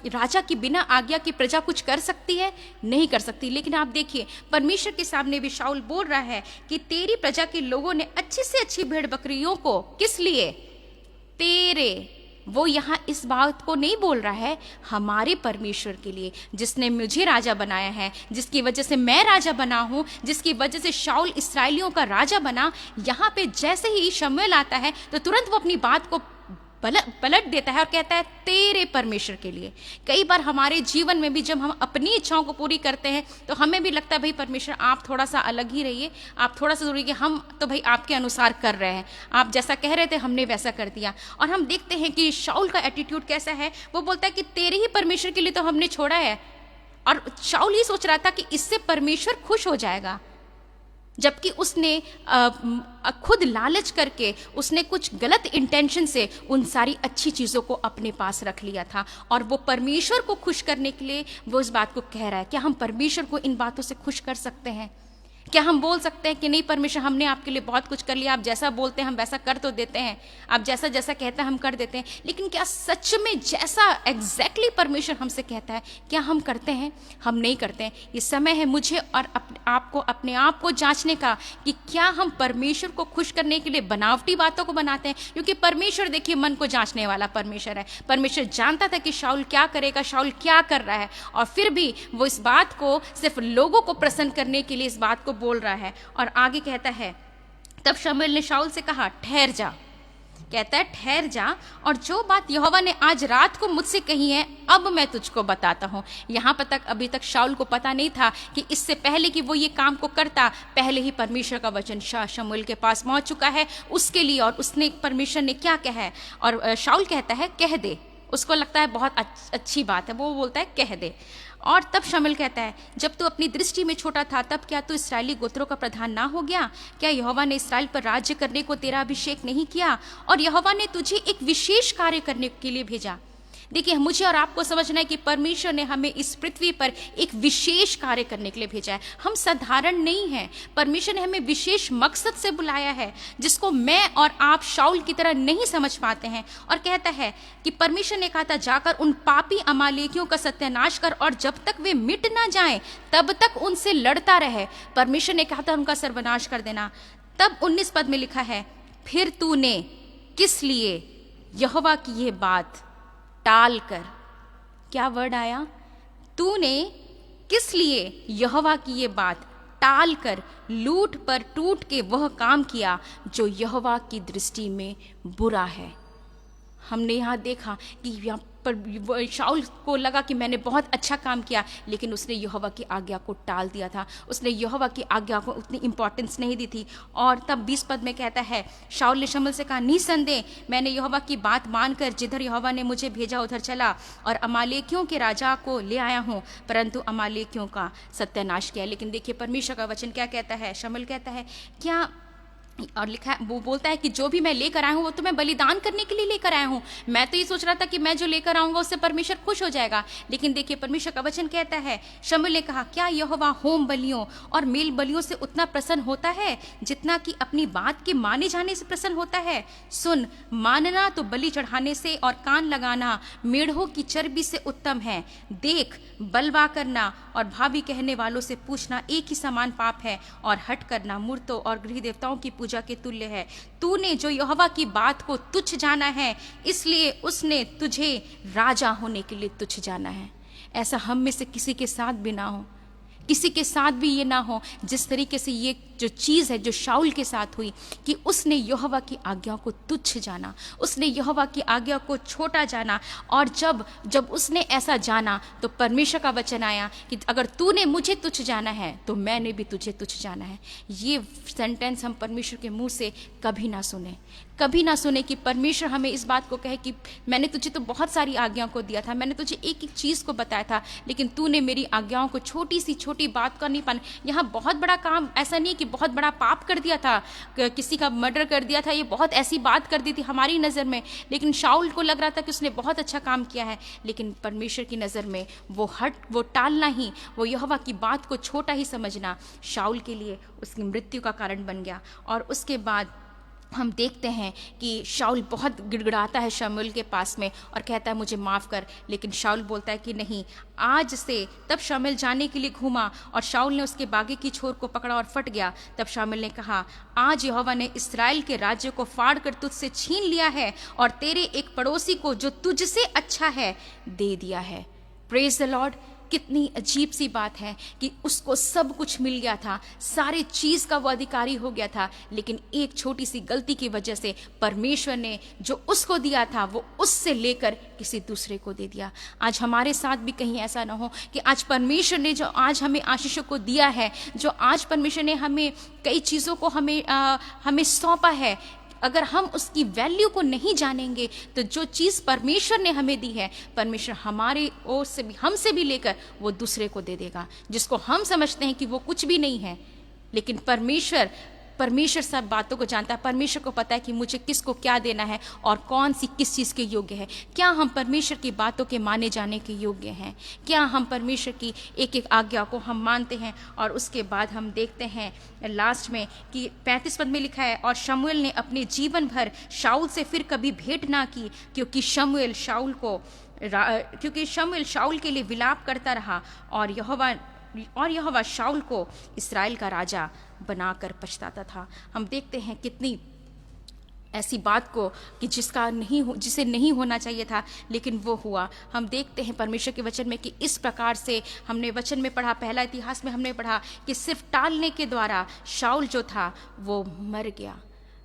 राजा की बिना आज्ञा की प्रजा कुछ कर सकती है? नहीं कर सकती। लेकिन आप देखिए, परमेश्वर के सामने भी शाऊल बोल रहा है कि तेरी प्रजा के लोगों ने अच्छी से अच्छी भेड़ बकरियों को, किस लिए? तेरे, वो यहाँ इस बात को नहीं बोल रहा है, हमारे परमेश्वर के लिए, जिसने मुझे राजा बनाया है, जिसकी वजह से मैं राजा बना हूं, जिसकी वजह से शाऊल इस्राएलियों का राजा बना। यहाँ पे जैसे ही शमूएल आता है तो तुरंत वो अपनी बात को पलट देता है और कहता है तेरे परमेश्वर के लिए। कई बार हमारे जीवन में भी जब हम अपनी इच्छाओं को पूरी करते हैं तो हमें भी लगता है भाई परमेश्वर आप थोड़ा सा अलग ही रहिए, आप थोड़ा सा जरूरी, हम तो भाई आपके अनुसार कर रहे हैं, आप जैसा कह रहे थे हमने वैसा कर दिया। और हम देखते हैं कि शाऊल का एटीट्यूड कैसा है, वो बोलता है कि तेरे ही परमेश्वर के लिए तो हमने छोड़ा है। और शाऊल ये सोच रहा था कि इससे परमेश्वर खुश हो जाएगा, जबकि उसने खुद लालच करके उसने कुछ गलत इंटेंशन से उन सारी अच्छी चीज़ों को अपने पास रख लिया था। और वो परमेश्वर को खुश करने के लिए वो इस बात को कह रहा है। क्या हम परमेश्वर को इन बातों से खुश कर सकते हैं? क्या हम बोल सकते हैं कि नहीं परमेश्वर, हमने आपके लिए बहुत कुछ कर लिया, आप जैसा बोलते हैं हम वैसा कर तो देते हैं, आप जैसा जैसा कहते हैं हम कर देते हैं, लेकिन क्या सच में जैसा एग्जैक्टली परमेश्वर हमसे कहता है क्या हम करते हैं? हम नहीं करते हैं। ये समय है मुझे और अपने आप को जांचने का कि क्या हम परमेश्वर को खुश करने के लिए बनावटी बातों को बनाते हैं। क्योंकि परमेश्वर, देखिए, मन को जांचने वाला परमेश्वर है। परमेश्वर जानता था कि शाऊल क्या करेगा, शाऊल क्या कर रहा है, और फिर भी वो इस बात को सिर्फ लोगों को प्रसन्न करने के लिए इस बात को बोल रहा है। और आगे कहता है, तब शमूएल ने शाऊल से कहा, ठहर जा। कहता है ठहर जा, और जो बात यहोवा ने आज रात को मुझसे कही है अब मैं तुझको बताता हूं। यहां पर तक अभी तक शाऊल को पता नहीं था कि इससे पहले कि वो ये काम को करता, पहले ही परमेश्वर का वचन शमूएल के पास पहुंच चुका है उसके लिए, और उसने परमेश्वर ने क्या कहा है। और शाऊल कहता है कह दे। उसको लगता है बहुत अच्छी बात है, वो बोलता है कह दे। और तब शमूएल कहता है, जब तू अपनी दृष्टि में छोटा था तब क्या तू इस्राएली गोत्रों का प्रधान ना हो गया? क्या यहोवा ने इस्राएल पर राज्य करने को तेरा अभिषेक नहीं किया? और यहोवा ने तुझे एक विशेष कार्य करने के लिए भेजा। देखिए, मुझे और आपको समझना है कि परमेश्वर ने हमें इस पृथ्वी पर एक विशेष कार्य करने के लिए भेजा है। हम साधारण नहीं हैं। परमेश्वर ने हमें विशेष मकसद से बुलाया है, जिसको मैं और आप शाऊल की तरह नहीं समझ पाते हैं। और कहता है कि परमेश्वर ने कहा था, जाकर उन पापी अमालेकियों का सत्यानाश कर, और जब तक वे मिट ना जाएं तब तक उनसे लड़ता रहे। परमेश्वर ने कहा था उनका सर्वनाश कर देना। तब 19 पद में लिखा है, फिर तूने किस लिए यहोवा की ये बात टाल कर, क्या वर्ड आया? तूने किस लिए यहोवा की ये बात टाल कर लूट पर टूट के वह काम किया जो यहोवा की दृष्टि में बुरा है। हमने यहाँ देखा कि यहाँ पर शाऊल को लगा कि मैंने बहुत अच्छा काम किया, लेकिन उसने यहोवा की आज्ञा को टाल दिया था। उसने यहोवा की आज्ञा को उतनी इंपॉर्टेंस नहीं दी थी। और तब 20 पद में कहता है, शाऊल ने शमूएल से कहा, निसंदेह मैंने यहोवा की बात मानकर जिधर यहोवा ने मुझे भेजा उधर चला और अमालेकियों के राजा को ले आया हूँ, परंतु अमालेकियों का सत्यानाश किया। लेकिन देखिए परमेश्वर का वचन क्या कहता है। शमूएल कहता है, क्या, और लिखा है, वो बोलता है कि जो भी मैं लेकर आया हूं वो तो मैं बलिदान करने के लिए लेकर आया हूं। मैं तो ये सोच रहा था कि मैं जो लेकर आऊंगा उससे परमेश्वर खुश हो जाएगा। लेकिन देखिए परमेश्वर का वचन कहता है, शमूएल ने कहा, क्या यहोवा होम बलियों और मेल बलियों से उतना प्रसन्न होता है जितना कि अपनी बात के माने जाने से प्रसन्न होता है? सुन, मानना तो बलि चढ़ाने से और कान लगाना मेढ़ों की चर्बी से उत्तम है। देख, बलवा करना और भावी कहने वालों से पूछना एक ही समान पाप है, और हट करना मूर्तों और गृह देवताओं की पूजा के तुल्य है। तूने जो यहोवा की बात को तुच्छ जाना है, इसलिए उसने तुझे राजा होने के लिए तुच्छ जाना है। ऐसा हम में से किसी के साथ भी ना हो किसी के साथ भी ये ना हो जिस तरीके से ये जो चीज़ है जो शाऊल के साथ हुई कि उसने यहोवा की आज्ञा को तुच्छ जाना, उसने यहोवा की आज्ञा को छोटा जाना। और जब उसने ऐसा जाना तो परमेश्वर का वचन आया कि अगर तूने मुझे तुच्छ जाना है तो मैंने भी तुझे तुच्छ जाना है। ये सेंटेंस हम परमेश्वर के मुंह से कभी ना सुने, कभी ना सुने कि परमेश्वर हमें इस बात को कहे कि मैंने तुझे तो बहुत सारी आज्ञाओं को दिया था, मैंने तुझे एक एक चीज़ को बताया था, लेकिन तूने मेरी आज्ञाओं को छोटी सी छोटी बात का नहीं पाना। यहाँ बहुत बड़ा काम ऐसा नहीं कि बहुत बड़ा पाप कर दिया था, किसी का मर्डर कर दिया था, ये बहुत ऐसी बात कर दी थी हमारी नज़र में, लेकिन शाऊल को लग रहा था कि उसने बहुत अच्छा काम किया है, लेकिन परमेश्वर की नज़र में वो टालना ही, वो यहोवा की बात को छोटा ही समझना शाऊल के लिए उसकी मृत्यु का कारण बन गया। और उसके बाद हम देखते हैं कि शाऊल बहुत गिड़गिड़ाता है शमूएल के पास में और कहता है मुझे माफ़ कर, लेकिन शाऊल बोलता है कि नहीं, आज से। तब शमूएल जाने के लिए घूमा और शाऊल ने उसके बागे की छोर को पकड़ा और फट गया। तब शमूएल ने कहा, आज यहोवा ने इस्राएल के राज्य को फाड़ कर तुझसे छीन लिया है और तेरे एक पड़ोसी को जो तुझसे अच्छा है दे दिया है। Praise the Lord. कितनी अजीब सी बात है कि उसको सब कुछ मिल गया था, सारे चीज का वो अधिकारी हो गया था, लेकिन एक छोटी सी गलती की वजह से परमेश्वर ने जो उसको दिया था वो उससे लेकर किसी दूसरे को दे दिया। आज हमारे साथ भी कहीं ऐसा ना हो कि आज परमेश्वर ने जो आज हमें आशीषों को दिया है, जो आज परमेश्वर ने हमें कई चीज़ों को हमें सौंपा है, अगर हम उसकी वैल्यू को नहीं जानेंगे तो जो चीज़ परमेश्वर ने हमें दी है, परमेश्वर हमारे ओर से भी, हमसे भी लेकर वो दूसरे को दे देगा, जिसको हम समझते हैं कि वो कुछ भी नहीं है। लेकिन परमेश्वर सब बातों को जानता है। परमेश्वर को पता है कि मुझे किसको क्या देना है और कौन सी किस चीज़ के योग्य है। क्या हम परमेश्वर की बातों के माने जाने के योग्य हैं? क्या हम परमेश्वर की एक एक आज्ञा को हम मानते हैं? और उसके बाद हम देखते हैं लास्ट में कि 35 पद में लिखा है, और शमूएल ने अपने जीवन भर शाऊल से फिर कभी भेंट ना की, क्योंकि शमूएल शाऊल के लिए विलाप करता रहा और यहोवा शाऊल को इस्राएल का राजा बनाकर पछताता था। हम देखते हैं कितनी ऐसी बात को कि जिसे नहीं होना चाहिए था, लेकिन वो हुआ। हम देखते हैं परमेश्वर के वचन में कि इस प्रकार से हमने वचन में पढ़ा, पहला इतिहास में हमने पढ़ा कि सिर्फ टालने के द्वारा शाऊल जो था वो मर गया।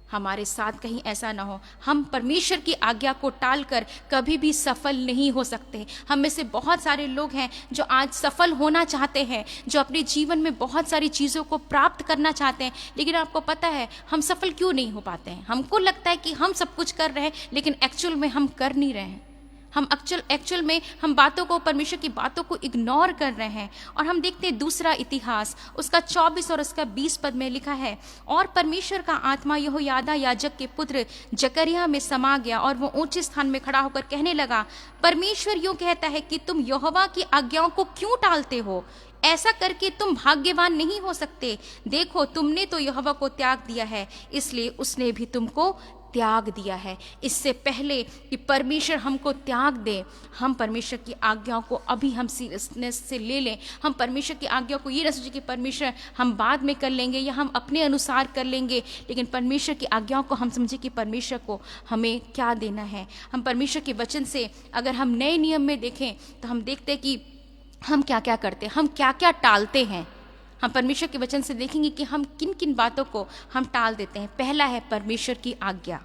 हमारे साथ कहीं ऐसा ना हो, हम परमेश्वर की आज्ञा को टालकर कभी भी सफल नहीं हो सकते। हम में से बहुत सारे लोग हैं जो आज सफल होना चाहते हैं, जो अपने जीवन में बहुत सारी चीज़ों को प्राप्त करना चाहते हैं, लेकिन आपको पता है हम सफल क्यों नहीं हो पाते हैं? हमको लगता है कि हम सब कुछ कर रहे हैं, लेकिन एक्चुअल में हम कर नहीं रहे हैं। हम एक्चुअल में हम परमेश्वर की बातों को इग्नोर कर रहे हैं। और हम देखते हैं दूसरा इतिहास उसका 24 और उसका 20 पद में लिखा है, और परमेश्वर का आत्मा यहोयादा याजक के पुत्र जकरिया में समा गया और वो ऊंचे स्थान में खड़ा होकर कहने लगा, परमेश्वर यूं कहता है कि तुम यहोवा की आज्ञाओं को क्यों टालते हो? ऐसा करके तुम भाग्यवान नहीं हो सकते। देखो, तुमने तो यहोवा को त्याग दिया है, इसलिए उसने भी तुमको त्याग दिया है। इससे पहले कि परमेश्वर हमको त्याग दे, हम परमेश्वर की आज्ञाओं को अभी हम सीरियसनेस से ले लें। हम परमेश्वर की आज्ञा को ये ना सोचें कि परमेश्वर हम बाद में कर लेंगे या हम अपने अनुसार कर लेंगे, लेकिन परमेश्वर की आज्ञाओं को हम समझें कि परमेश्वर को हमें क्या देना है। हम परमेश्वर के वचन से अगर हम नए नियम में देखें तो हम देखते हैं कि हम क्या क्या करते हैं, हम क्या क्या टालते हैं। हम परमेश्वर के वचन से देखेंगे कि हम किन किन बातों को हम टाल देते हैं। पहला है परमेश्वर की आज्ञा।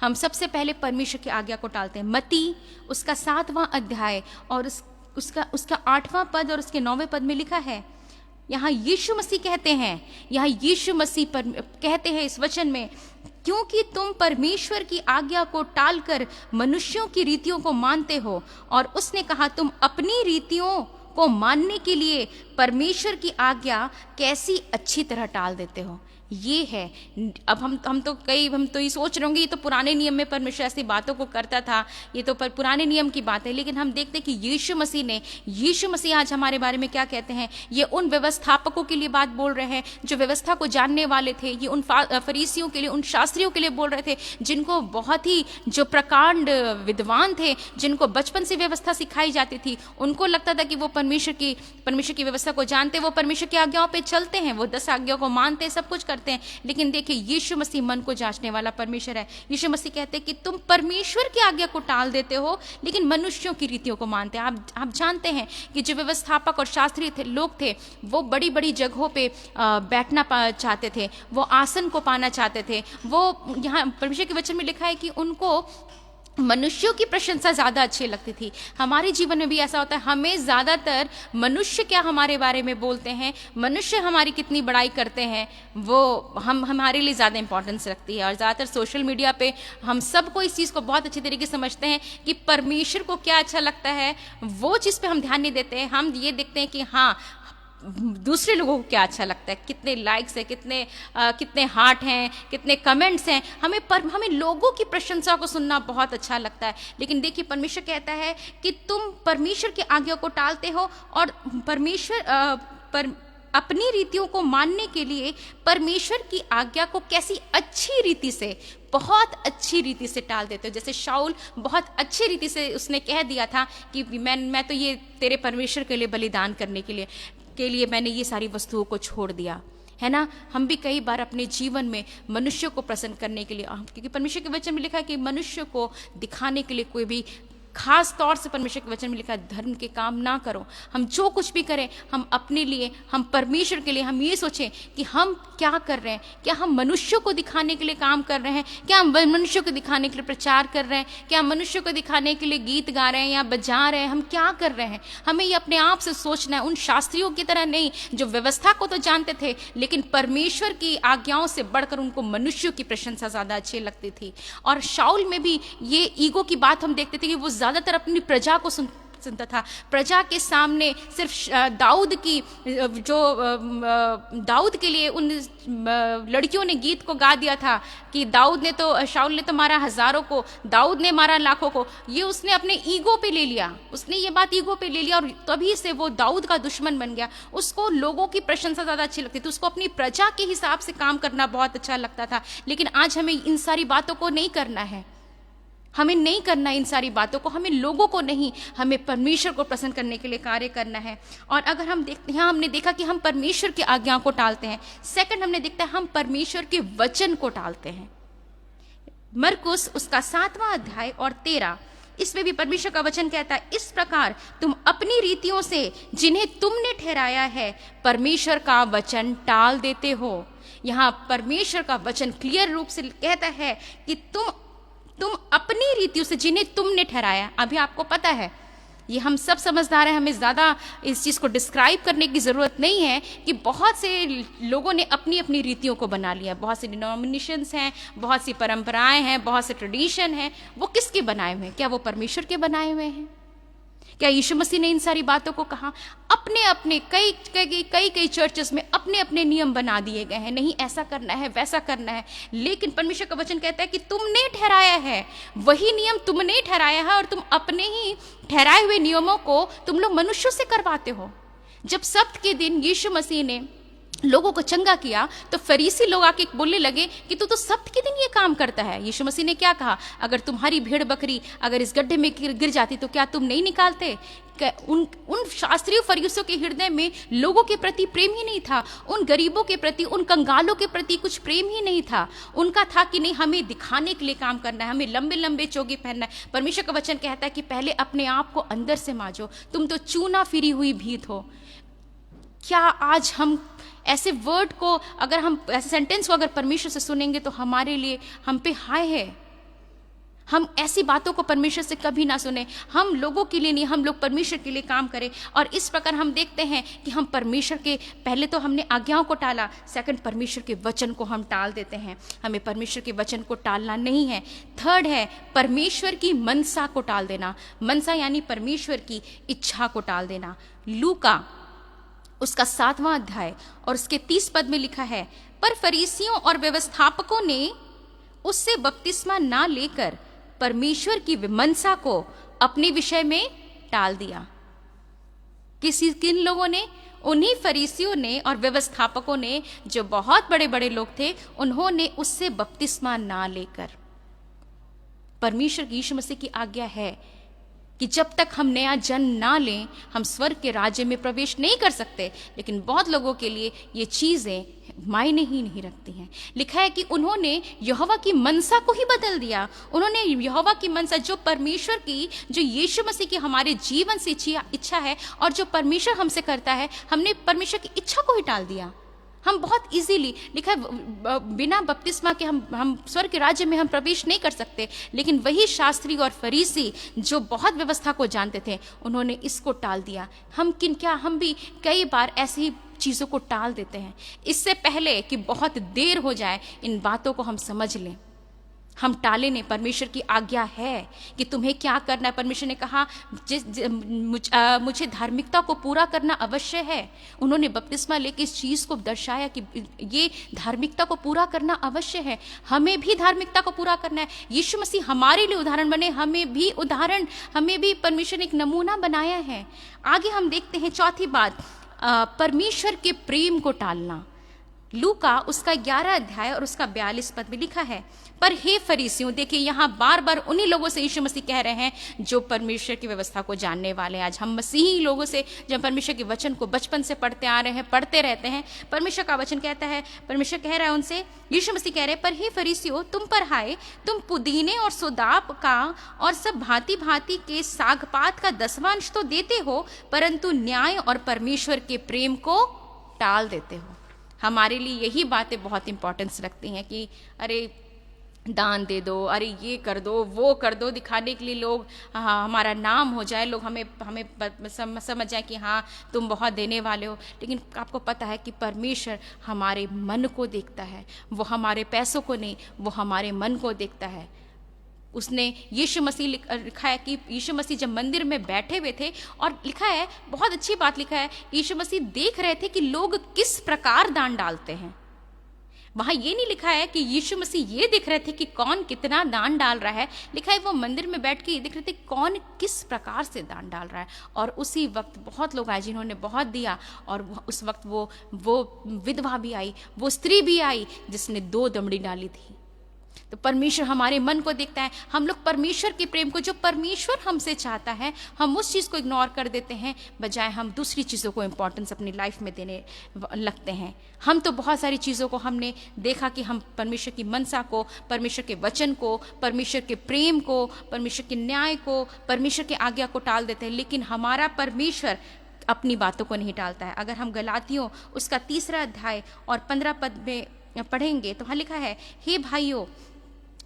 हम सबसे पहले परमेश्वर की आज्ञा को टालते हैं। मत्ती उसका 7वां अध्याय और उसका 8वां पद और उसके 9वें पद में लिखा है, यहाँ यीशु मसीह कहते हैं, यहाँ यीशु मसीह कहते हैं इस वचन में, क्योंकि तुम परमेश्वर की आज्ञा को टालकर मनुष्यों की रीतियों को मानते हो। और उसने कहा, तुम अपनी रीतियों को मानने के लिए परमेश्वर की आज्ञा कैसी अच्छी तरह टाल देते हो। ये है। अब हम तो ये सोच रहे होंगे ये तो पुराने नियम में परमेश्वर ऐसी बातों को करता था, ये तो पुराने नियम की बात है, लेकिन हम देखते हैं कि यीशु मसीह आज हमारे बारे में क्या कहते हैं। ये उन व्यवस्थापकों के लिए बात बोल रहे हैं जो व्यवस्था को जानने वाले थे, ये उन फरीसियों के लिए, उन शास्त्रियों के लिए बोल रहे थे जिनको बहुत ही जो प्रकांड विद्वान थे, जिनको बचपन से व्यवस्था सिखाई जाती थी। उनको लगता था कि वो परमेश्वर की व्यवस्था को जानते, वो परमेश्वर की आज्ञाओं पर चलते हैं, वो 10 आज्ञाओं को मानते, सब कुछ करते, करते हैं, लेकिन देखिए यीशु मसीह मन को जांचने वाला परमेश्वर है। यीशु मसीह कहते हैं कि तुम परमेश्वर की आज्ञा को टाल देते हो, लेकिन मनुष्यों की रीतियों को मानते हैं। आप जानते हैं कि जो व्यवस्थापक और शास्त्री थे, लोग थे, वो बड़ी बड़ी जगहों पे बैठना चाहते थे, वो आसन को पाना चाहते थे। वो यहाँ परमेश्वर के वचन में लिखा है कि उनको मनुष्यों की प्रशंसा ज्यादा अच्छी लगती थी। हमारे जीवन में भी ऐसा होता है, हमें ज्यादातर मनुष्य क्या हमारे बारे में बोलते हैं, मनुष्य हमारी कितनी बड़ाई करते हैं, वो हमारे लिए ज्यादा इंपॉर्टेंस रखती है। और ज्यादातर सोशल मीडिया पे हम सबको इस चीज को बहुत अच्छी तरीके से समझते हैं कि परमेश्वर को क्या अच्छा लगता है, वो चीज पे हम ध्यान नहीं देते हैं। हम ये देखते हैं कि हाँ दूसरे लोगों को क्या अच्छा लगता है, कितने लाइक्स हैं, कितने हार्ट हैं, कितने कमेंट्स हैं। हमें लोगों की प्रशंसा को सुनना बहुत अच्छा लगता है। लेकिन देखिए परमेश्वर कहता है कि तुम परमेश्वर की आज्ञा को टालते हो और अपनी रीतियों को मानने के लिए परमेश्वर की आज्ञा को कैसी अच्छी रीति से, बहुत अच्छी रीति से टाल देते हो। जैसे शाऊल बहुत अच्छी रीति से उसने कह दिया था कि मैं तो ये तेरे परमेश्वर के लिए बलिदान करने के लिए मैंने ये सारी वस्तुओं को छोड़ दिया, है ना। हम भी कई बार अपने जीवन में मनुष्य को प्रसन्न करने के लिए, क्योंकि परमेश्वर के वचन में लिखा है कि मनुष्य को दिखाने के लिए कोई भी, खास तौर से परमेश्वर के वचन में लिखा है धर्म के काम ना करो। हम जो कुछ भी करें, हम अपने लिए, हम परमेश्वर के लिए, हम ये सोचें कि हम क्या कर रहे हैं। क्या हम मनुष्यों को दिखाने के लिए काम कर रहे हैं? क्या हम मनुष्यों को दिखाने के लिए प्रचार कर रहे हैं? क्या हम मनुष्यों को दिखाने के लिए गीत गा रहे हैं या बजा रहे हैं? हम क्या कर रहे हैं? हमें ये अपने आप से सोचना है। उन शास्त्रियों की तरह नहीं जो व्यवस्था को तो जानते थे, लेकिन परमेश्वर की आज्ञाओं से बढ़कर उनको मनुष्यों की प्रशंसा ज्यादा अच्छी लगती थी। और शाऊल में भी ये ईगो की बात हम देखते थे कि वो ज्यादातर अपनी प्रजा को सुनता था। प्रजा के सामने सिर्फ दाऊद के लिए उन लड़कियों ने गीत को गा दिया था कि शाऊल ने तो मारा हजारों को, दाऊद ने मारा लाखों को। ये उसने अपने ईगो पे ले लिया, उसने ये बात ईगो पे ले लिया और तभी से वो दाऊद का दुश्मन बन गया। उसको लोगों की प्रशंसा ज्यादा अच्छी लगती थी, उसको अपनी प्रजा के हिसाब से काम करना बहुत अच्छा लगता था। लेकिन आज हमें इन सारी बातों को नहीं करना है, हमें नहीं करना इन सारी बातों को, हमें लोगों को नहीं, हमें परमेश्वर को प्रसन्न करने के लिए कार्य करना है। और अगर हम देखते हैं, हमने देखा कि हम परमेश्वर की आज्ञा को टालते हैं। सेकंड हमने देखता है हम परमेश्वर के वचन को टालते हैं। मरकुस उसका 7वां अध्याय और 13, इसमें भी परमेश्वर का वचन कहता है, इस प्रकार तुम अपनी रीतियों से जिन्हें तुमने ठहराया है परमेश्वर का वचन टाल देते हो। यहाँ परमेश्वर का वचन क्लियर रूप से कहता है कि तुम अपनी रीतियों से जिन्हें तुमने ठहराया। अभी आपको पता है, ये हम सब समझदार हैं, हमें ज्यादा इस चीज को डिस्क्राइब करने की जरूरत नहीं है कि बहुत से लोगों ने अपनी अपनी रीतियों को बना लिया। बहुत से डिनोमिनेशंस हैं, बहुत सी परंपराएं हैं, बहुत से ट्रेडिशन हैं। वो किसके बनाए हुए हैं? क्या वो परमेश्वर के बनाए हुए हैं? क्या यीशु मसीह ने इन सारी बातों को कहा? अपने कई चर्चेस में अपने अपने नियम बना दिए गए हैं, नहीं ऐसा करना है, वैसा करना है। लेकिन परमेश्वर का वचन कहता है कि तुमने ठहराया है, वही नियम तुमने ठहराया है और तुम अपने ही ठहराए हुए नियमों को तुम लोग मनुष्यों से करवाते हो। जब सब्त के दिन यीशु मसीह ने लोगों को चंगा किया तो फरीसी लोग आके बोलने लगे कि तू तो सब्त के दिन ये काम करता है। यीशु मसीह ने क्या कहा? अगर तुम्हारी भेड़ बकरी अगर इस गड्ढे में गिर जाती तो क्या तुम नहीं निकालते? उन शास्त्रीय फरीसियों के हृदय में लोगों के प्रति प्रेम ही नहीं था, उन गरीबों के प्रति, उन कंगालों के प्रति कुछ प्रेम ही नहीं था। उनका था कि नहीं, हमें दिखाने के लिए काम करना है, हमें लंबे लंबे चोगे पहनना है। परमेश्वर का वचन कहता है कि पहले अपने आप को अंदर से मांजो, तुम तो चूना फिरी हुई भीत हो। क्या आज हम ऐसे वर्ड को, अगर हम ऐसे सेंटेंस को अगर परमेश्वर से सुनेंगे तो हमारे लिए, हम पे हाय है। हम ऐसी बातों को परमेश्वर से कभी ना सुने। हम लोगों के लिए नहीं, हम लोग परमेश्वर के लिए काम करें। और इस प्रकार हम देखते हैं कि हम परमेश्वर के, पहले तो हमने आज्ञाओं को टाला, सेकंड परमेश्वर के वचन को हम टाल देते हैं। हमें परमेश्वर के वचन को टालना नहीं है। थर्ड है परमेश्वर की मनसा को टाल देना। मनसा यानी परमेश्वर की इच्छा को टाल देना। लूका उसका 7वां अध्याय और उसके 30 पद में लिखा है, पर फरीसियों और व्यवस्थापकों ने उससे बपतिस्मा ना लेकर परमेश्वर की मनसा को अपने विषय में टाल दिया। किन लोगों ने? उन्हीं फरीसियों ने और व्यवस्थापकों ने, जो बहुत बड़े बड़े लोग थे, उन्होंने उससे बपतिस्मा ना लेकर। परमेश्वर की, यीशु मसीह की आज्ञा है कि जब तक हम नया जन्म ना लें हम स्वर्ग के राज्य में प्रवेश नहीं कर सकते। लेकिन बहुत लोगों के लिए ये चीज़ें मायने ही नहीं रखती हैं। लिखा है कि उन्होंने यहोवा की मनसा को ही बदल दिया। उन्होंने यहोवा की मनसा, जो परमेश्वर की, जो यीशु मसीह की हमारे जीवन से इच्छा है और जो परमेश्वर हमसे करता है, हमने परमेश्वर की इच्छा को ही टाल दिया। हम बहुत इजीली, लिखा है बिना बपतिस्मा के हम स्वर्ग के राज्य में हम प्रवेश नहीं कर सकते। लेकिन वही शास्त्री और फरीसी जो बहुत व्यवस्था को जानते थे, उन्होंने इसको टाल दिया। हम भी कई बार ऐसे ही चीज़ों को टाल देते हैं। इससे पहले कि बहुत देर हो जाए, इन बातों को हम समझ लें। हम टाले नहीं। परमेश्वर की आज्ञा है कि तुम्हें क्या करना है। परमेश्वर ने कहा मुझे धार्मिकता को पूरा करना अवश्य है। उन्होंने बपतिस्मा लेके इस चीज़ को दर्शाया कि ये धार्मिकता को पूरा करना अवश्य है। हमें भी धार्मिकता को पूरा करना है। यीशु मसीह हमारे लिए उदाहरण बने, हमें भी परमेश्वर ने एक नमूना बनाया है। आगे हम देखते हैं चौथी बात, परमेश्वर के प्रेम को टालना। लूका उसका 11 अध्याय और उसका 42 पद में लिखा है, पर हे फरीसियों, देखिए यहाँ बार बार उन्हीं लोगों से यीशु मसीह कह रहे हैं जो परमेश्वर की व्यवस्था को जानने वाले हैं। आज हम मसीही लोगों से जब परमेश्वर के वचन को बचपन से पढ़ते आ रहे हैं, पढ़ते रहते हैं, परमेश्वर का वचन कहता है, परमेश्वर कह रहा है उनसे, यीशु मसीह कह रहे हैं, पर हे फरीसियों, तुम पर हाय, तुम पुदीने और सुदाप का और सब भांति भांति के सागपात का 10वां तो देते हो, परंतु न्याय और परमेश्वर के प्रेम को टाल देते हो। हमारे लिए यही बातें बहुत इंपॉर्टेंस रखती हैं कि अरे दान दे दो, अरे ये कर दो, वो कर दो, दिखाने के लिए लोग, हाँ हमारा नाम हो जाए, लोग हमें समझ जाए कि हाँ तुम बहुत देने वाले हो। लेकिन आपको पता है कि परमेश्वर हमारे मन को देखता है, वो हमारे पैसों को नहीं, वो हमारे मन को देखता है। उसने यीशु मसीह लिखा है कि यीशु मसीह जब मंदिर में बैठे हुए थे, और लिखा है, बहुत अच्छी बात लिखा है, यीशु मसीह देख रहे थे कि लोग किस प्रकार दान डालते हैं। वहां ये नहीं लिखा है कि यीशु मसीह ये देख रहे थे कि कौन कितना दान डाल रहा है। लिखा है वो मंदिर में बैठ के ये देख रहे थे कौन किस प्रकार से दान डाल रहा है। और उसी वक्त बहुत लोग आए जिन्होंने बहुत दिया, और उस वक्त वो विधवा भी आई, वो स्त्री भी आई जिसने 2 दमड़ी डाली थी। तो परमेश्वर हमारे मन को देखता है। हम लोग परमेश्वर के प्रेम को, जो परमेश्वर हमसे चाहता है, हम उस चीज़ को इग्नोर कर देते हैं, बजाय हम दूसरी चीज़ों को इम्पोर्टेंस अपनी लाइफ में देने लगते हैं। हम तो बहुत सारी चीज़ों को हमने देखा कि हम परमेश्वर की मनसा को, परमेश्वर के वचन को, परमेश्वर के प्रेम को, परमेश्वर के न्याय को, परमेश्वर की आज्ञा को टाल देते हैं। लेकिन हमारा परमेश्वर अपनी बातों को नहीं टालता है। अगर हम गलातियों उसका 3 अध्याय और 15 पद में पढ़ेंगे तो वहाँ लिखा है, हे भाइयों,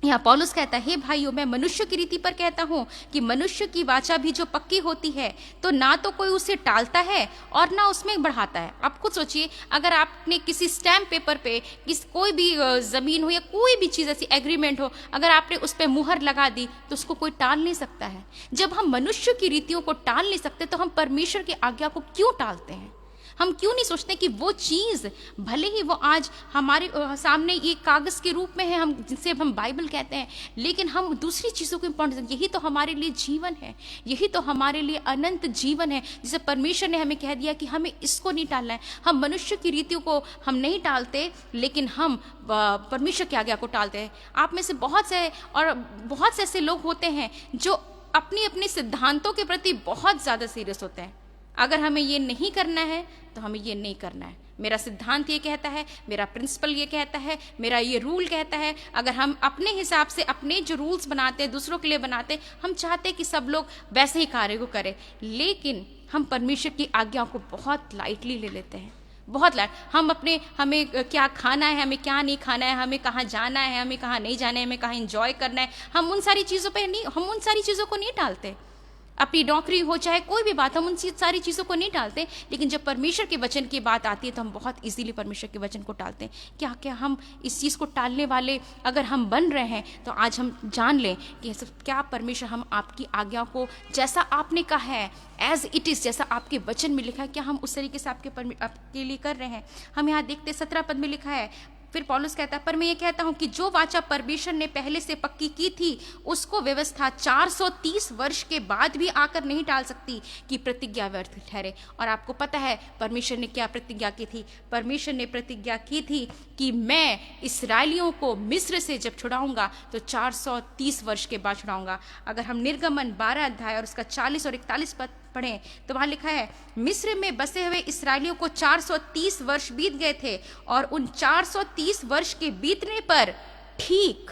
यहाँ पौलुस कहता है, हे भाइयों, मैं मनुष्य की रीति पर कहता हूँ कि मनुष्य की वाचा भी जो पक्की होती है तो ना तो कोई उसे टालता है और ना उसमें बढ़ाता है। आप खुद सोचिए, अगर आपने किसी स्टैम्प पेपर पे कोई भी ज़मीन हो या कोई भी चीज़ ऐसी एग्रीमेंट हो, अगर आपने उस पर मुहर लगा दी तो उसको कोई टाल नहीं सकता है। जब हम मनुष्य की रीतियों को टाल नहीं सकते तो हम परमेश्वर की आज्ञा को क्यों टालते हैं? हम क्यों नहीं सोचते कि वो चीज़ भले ही वो आज हमारे सामने ये कागज़ के रूप में है, हम जिसे हम बाइबल कहते हैं, लेकिन हम दूसरी चीज़ों को इम्पोर्टेंस, यही तो हमारे लिए जीवन है, यही तो हमारे लिए अनंत जीवन है, जिसे परमेश्वर ने हमें कह दिया कि हमें इसको नहीं टालना है। हम मनुष्य की रीतियों को हम नहीं टालते, लेकिन हम परमेश्वर की आज्ञा को टालते हैं। आप में से बहुत से ऐसे लोग होते हैं जो अपनी अपनी सिद्धांतों के प्रति बहुत ज़्यादा सीरियस होते हैं। अगर हमें ये नहीं करना है तो हमें ये नहीं करना है। मेरा सिद्धांत ये कहता है, मेरा प्रिंसिपल ये कहता है, मेरा ये रूल कहता है। अगर हम अपने हिसाब से अपने जो रूल्स बनाते हैं, दूसरों के लिए बनाते, हम चाहते हैं कि सब लोग वैसे ही कार्य को करें, लेकिन हम परमेश्वर की आज्ञा को बहुत लाइटली ले लेते हैं, बहुत लाइट। हमें क्या खाना है, हमें क्या नहीं खाना है, हमें कहाँ जाना है, हमें कहाँ नहीं जाना है, हमें कहाँ एंजॉय करना है, हम उन सारी चीज़ों को नहीं टालते। अपनी नौकरी हो चाहे कोई भी बात, हम उन सारी चीज़ों को नहीं टालते। लेकिन जब परमेश्वर के वचन की बात आती है तो हम बहुत इजीली परमेश्वर के वचन को टालते हैं। क्या हम इस चीज़ को टालने वाले अगर हम बन रहे हैं तो आज हम जान लें कि क्या परमेश्वर हम आपकी आज्ञा को, जैसा आपने कहा है, एज इट इज़, जैसा आपके वचन में लिखा है, क्या हम उस तरीके से आपके लिए कर रहे हैं? हम यहाँ देखते 17 पद में लिखा है, फिर पौलुस कहता है, पर मैं ये कहता हूं कि जो वाचा परमेश्वर ने पहले से पक्की की थी उसको व्यवस्था 430 वर्ष के बाद भी आकर नहीं टाल सकती कि प्रतिज्ञा व्यर्थ ठहरे। और आपको पता है परमेश्वर ने क्या प्रतिज्ञा की थी? परमेश्वर ने प्रतिज्ञा की थी कि मैं इस्राएलियों को मिस्र से जब छुड़ाऊंगा तो 430 वर्ष के बाद छुड़ाऊंगा। अगर हम निर्गमन 12 अध्याय और उसका 40 और 41 पद पढ़ें तो वहां लिखा है, मिस्र में बसे हुए इस्राएलियों को 430 वर्ष बीत गए थे और उन 430 वर्ष के बीतने पर ठीक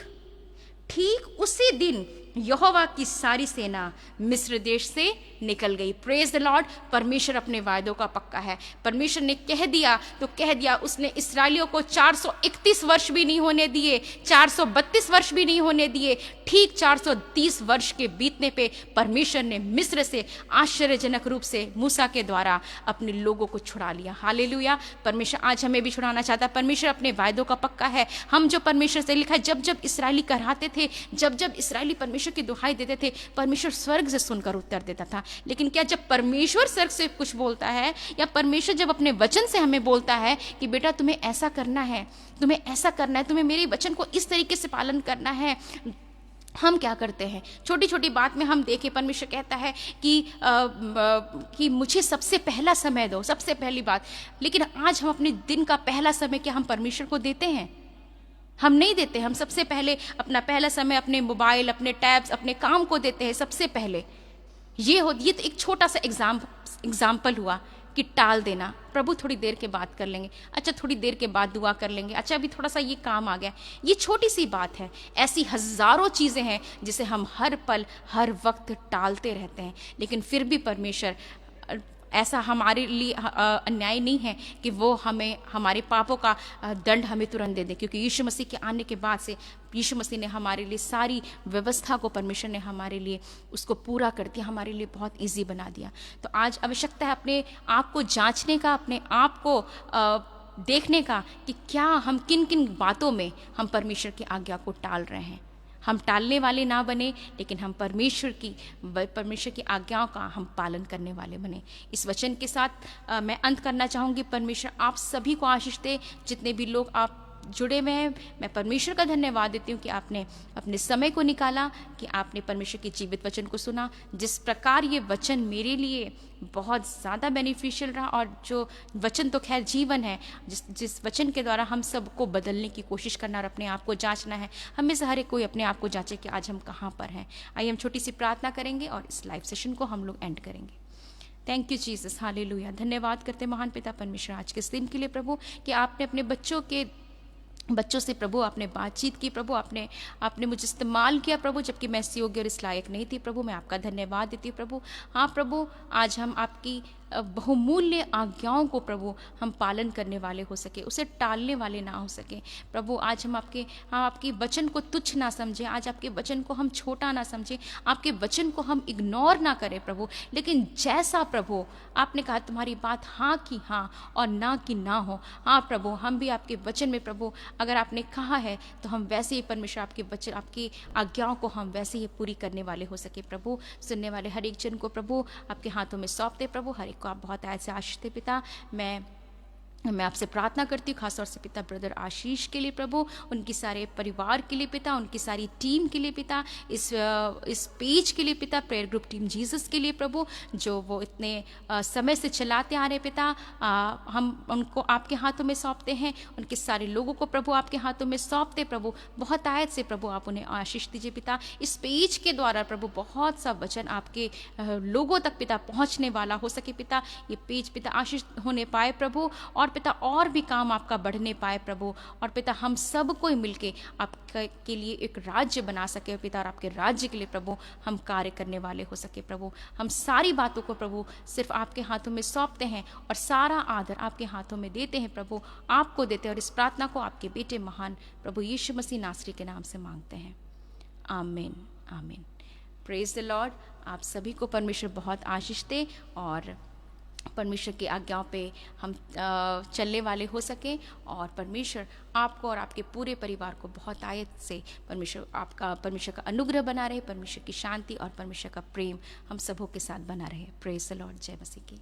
उसी दिन यहोवा की सारी सेना मिस्र देश से निकल गई। Praise the Lord. परमेश्वर अपने वायदों का पक्का है। परमेश्वर ने कह दिया तो कह दिया। उसने इस्राएलियों को 431 वर्ष भी नहीं होने दिए, 432 वर्ष भी नहीं होने दिए। ठीक 430 वर्ष के बीतने पे परमेश्वर ने मिस्र से आश्चर्यजनक रूप से मूसा के द्वारा अपने लोगों को छुड़ा लिया। हालेलुया। परमेश्वर आज हमें भी छुड़ाना चाहता है। परमेश्वर अपने वायदों का पक्का है। हम जो परमेश्वर से लिखा है, जब जब इस्राएली कराते थे, जब जब इस्राएली परमेश्वर की दुहाई देते थे, परमेश्वर स्वर्ग से सुनकर उत्तर देता था। लेकिन क्या जब परमेश्वर स्वर्ग से कुछ बोलता है या परमेश्वर जब अपने वचन से हमें बोलता है कि बेटा तुम्हें ऐसा करना है, तुम्हें ऐसा करना है, तुम्हें मेरे वचन को इस तरीके से पालन करना है, हम क्या करते हैं? छोटी छोटी बात में हम देखें, परमेश्वर कहता है कि मुझे सबसे पहला समय दो, सबसे पहली बात। लेकिन आज हम अपने दिन का पहला समय क्या हम परमेश्वर को देते हैं? हम नहीं देते। हम सबसे पहले अपना पहला समय अपने मोबाइल, अपने टैब्स, अपने काम को देते हैं सबसे पहले। ये तो एक छोटा सा एग्जाम्पल हुआ कि टाल देना। प्रभु थोड़ी देर के बाद कर लेंगे, अच्छा थोड़ी देर के बाद दुआ कर लेंगे, अच्छा अभी थोड़ा सा ये काम आ गया। ये छोटी सी बात है। ऐसी हजारों चीज़ें हैं जिसे हम हर पल हर वक्त टालते रहते हैं। लेकिन फिर भी परमेश्वर ऐसा हमारे लिए अन्याय नहीं है कि वो हमें हमारे पापों का दंड हमें तुरंत दे दे, क्योंकि यीशु मसीह के आने के बाद से यीशु मसीह ने हमारे लिए सारी व्यवस्था को, परमेश्वर ने हमारे लिए उसको पूरा कर दिया, हमारे लिए बहुत इजी बना दिया। तो आज आवश्यकता है अपने आप को जांचने का, अपने आप को देखने का कि क्या हम किन किन बातों में हम परमेश्वर की आज्ञा को टाल रहे हैं। हम टालने वाले ना बने, लेकिन हम परमेश्वर की आज्ञाओं का हम पालन करने वाले बने। इस वचन के साथ मैं अंत करना चाहूँगी। परमेश्वर आप सभी को आशीष दे। जितने भी लोग आप जुड़े हुए हैं, मैं परमेश्वर का धन्यवाद देती हूँ कि आपने अपने समय को निकाला, कि आपने परमेश्वर के जीवित वचन को सुना। जिस प्रकार ये वचन मेरे लिए बहुत ज़्यादा बेनिफिशियल रहा, और जो वचन तो खैर जीवन है, जिस वचन के द्वारा हम सबको बदलने की कोशिश करना और अपने आप को जांचना है। हमें से हर एक कोई अपने आप को जांचे कि आज हम कहाँ पर हैं। आइए हम छोटी सी प्रार्थना करेंगे और इस लाइव सेशन को हम लोग एंड करेंगे। Thank you Jesus, hallelujah. धन्यवाद करते महान पिता परमेश्वर आज के इस दिन के लिए प्रभु, कि आपने अपने बच्चों से प्रभु आपने बातचीत की प्रभु, आपने मुझे इस्तेमाल किया प्रभु, जबकि मैं इस योग्य और इस लायक नहीं थी प्रभु। मैं आपका धन्यवाद देती हूँ प्रभु। हाँ प्रभु, आज हम आपकी बहुमूल्य आज्ञाओं को प्रभु हम पालन करने वाले हो सके, उसे टालने वाले ना हो सके प्रभु। आज हम आपके वचन को तुच्छ ना समझें, आज आपके वचन को हम छोटा ना समझें, आपके वचन को हम इग्नोर ना करें प्रभु। लेकिन जैसा प्रभु आपने कहा, तुम्हारी बात हाँ की हाँ और ना की ना हो। हाँ प्रभु, हम भी आपके वचन में प्रभु अगर आपने कहा है तो हम वैसे ही परमेश्वर आपके वचन, आपकी आज्ञाओं को हम वैसे ही पूरी करने वाले हो सके प्रभु। सुनने वाले हर एक जन को प्रभु आपके हाथों में सौंपते प्रभु। हर एक को आप बहुत ऐसे आशीष दे पिता। मैं आपसे प्रार्थना करती हूँ खासतौर से पिता ब्रदर आशीष के लिए प्रभु, उनकी सारे परिवार के लिए पिता, उनकी सारी टीम के लिए पिता, इस पेज के लिए पिता, प्रेयर ग्रुप टीम जीसस के लिए प्रभु, जो वो इतने समय से चलाते आ रहे पिता। हम उनको आपके हाथों में सौंपते हैं, उनके सारे लोगों को प्रभु आपके हाथों में सौंपते प्रभु। बहुत आयत से प्रभु आप उन्हें आशीष दीजिए पिता। इस पेज के द्वारा प्रभु बहुत सा वचन आपके लोगों तक पिता पहुँचने वाला हो सके पिता। ये पेज पिता आशीष होने पाए प्रभु, और पिता और भी काम आपका बढ़ने पाए प्रभु। और पिता हम सब कोई मिलके आपके लिए एक राज्य बना सके पिता, और आपके राज्य के लिए प्रभु हम कार्य करने वाले हो सके प्रभु। हम सारी बातों को प्रभु सिर्फ आपके हाथों में सौंपते हैं और सारा आदर आपके हाथों में देते हैं प्रभु, आपको देते हैं। और इस प्रार्थना को आपके बेटे महान प्रभु यीशु मसीह नासरी के नाम से मांगते हैं, आमीन आमीन। Praise the Lord. आप सभी को परमेश्वर बहुत आशीष दे और परमेश्वर की आज्ञाओं पे हम चलने वाले हो सकें, और परमेश्वर आपको और आपके पूरे परिवार को बहुत आयत से परमेश्वर का अनुग्रह बना रहे, परमेश्वर की शांति और परमेश्वर का प्रेम हम सबों के साथ बना रहे। Praise the Lord. जय मसीह की।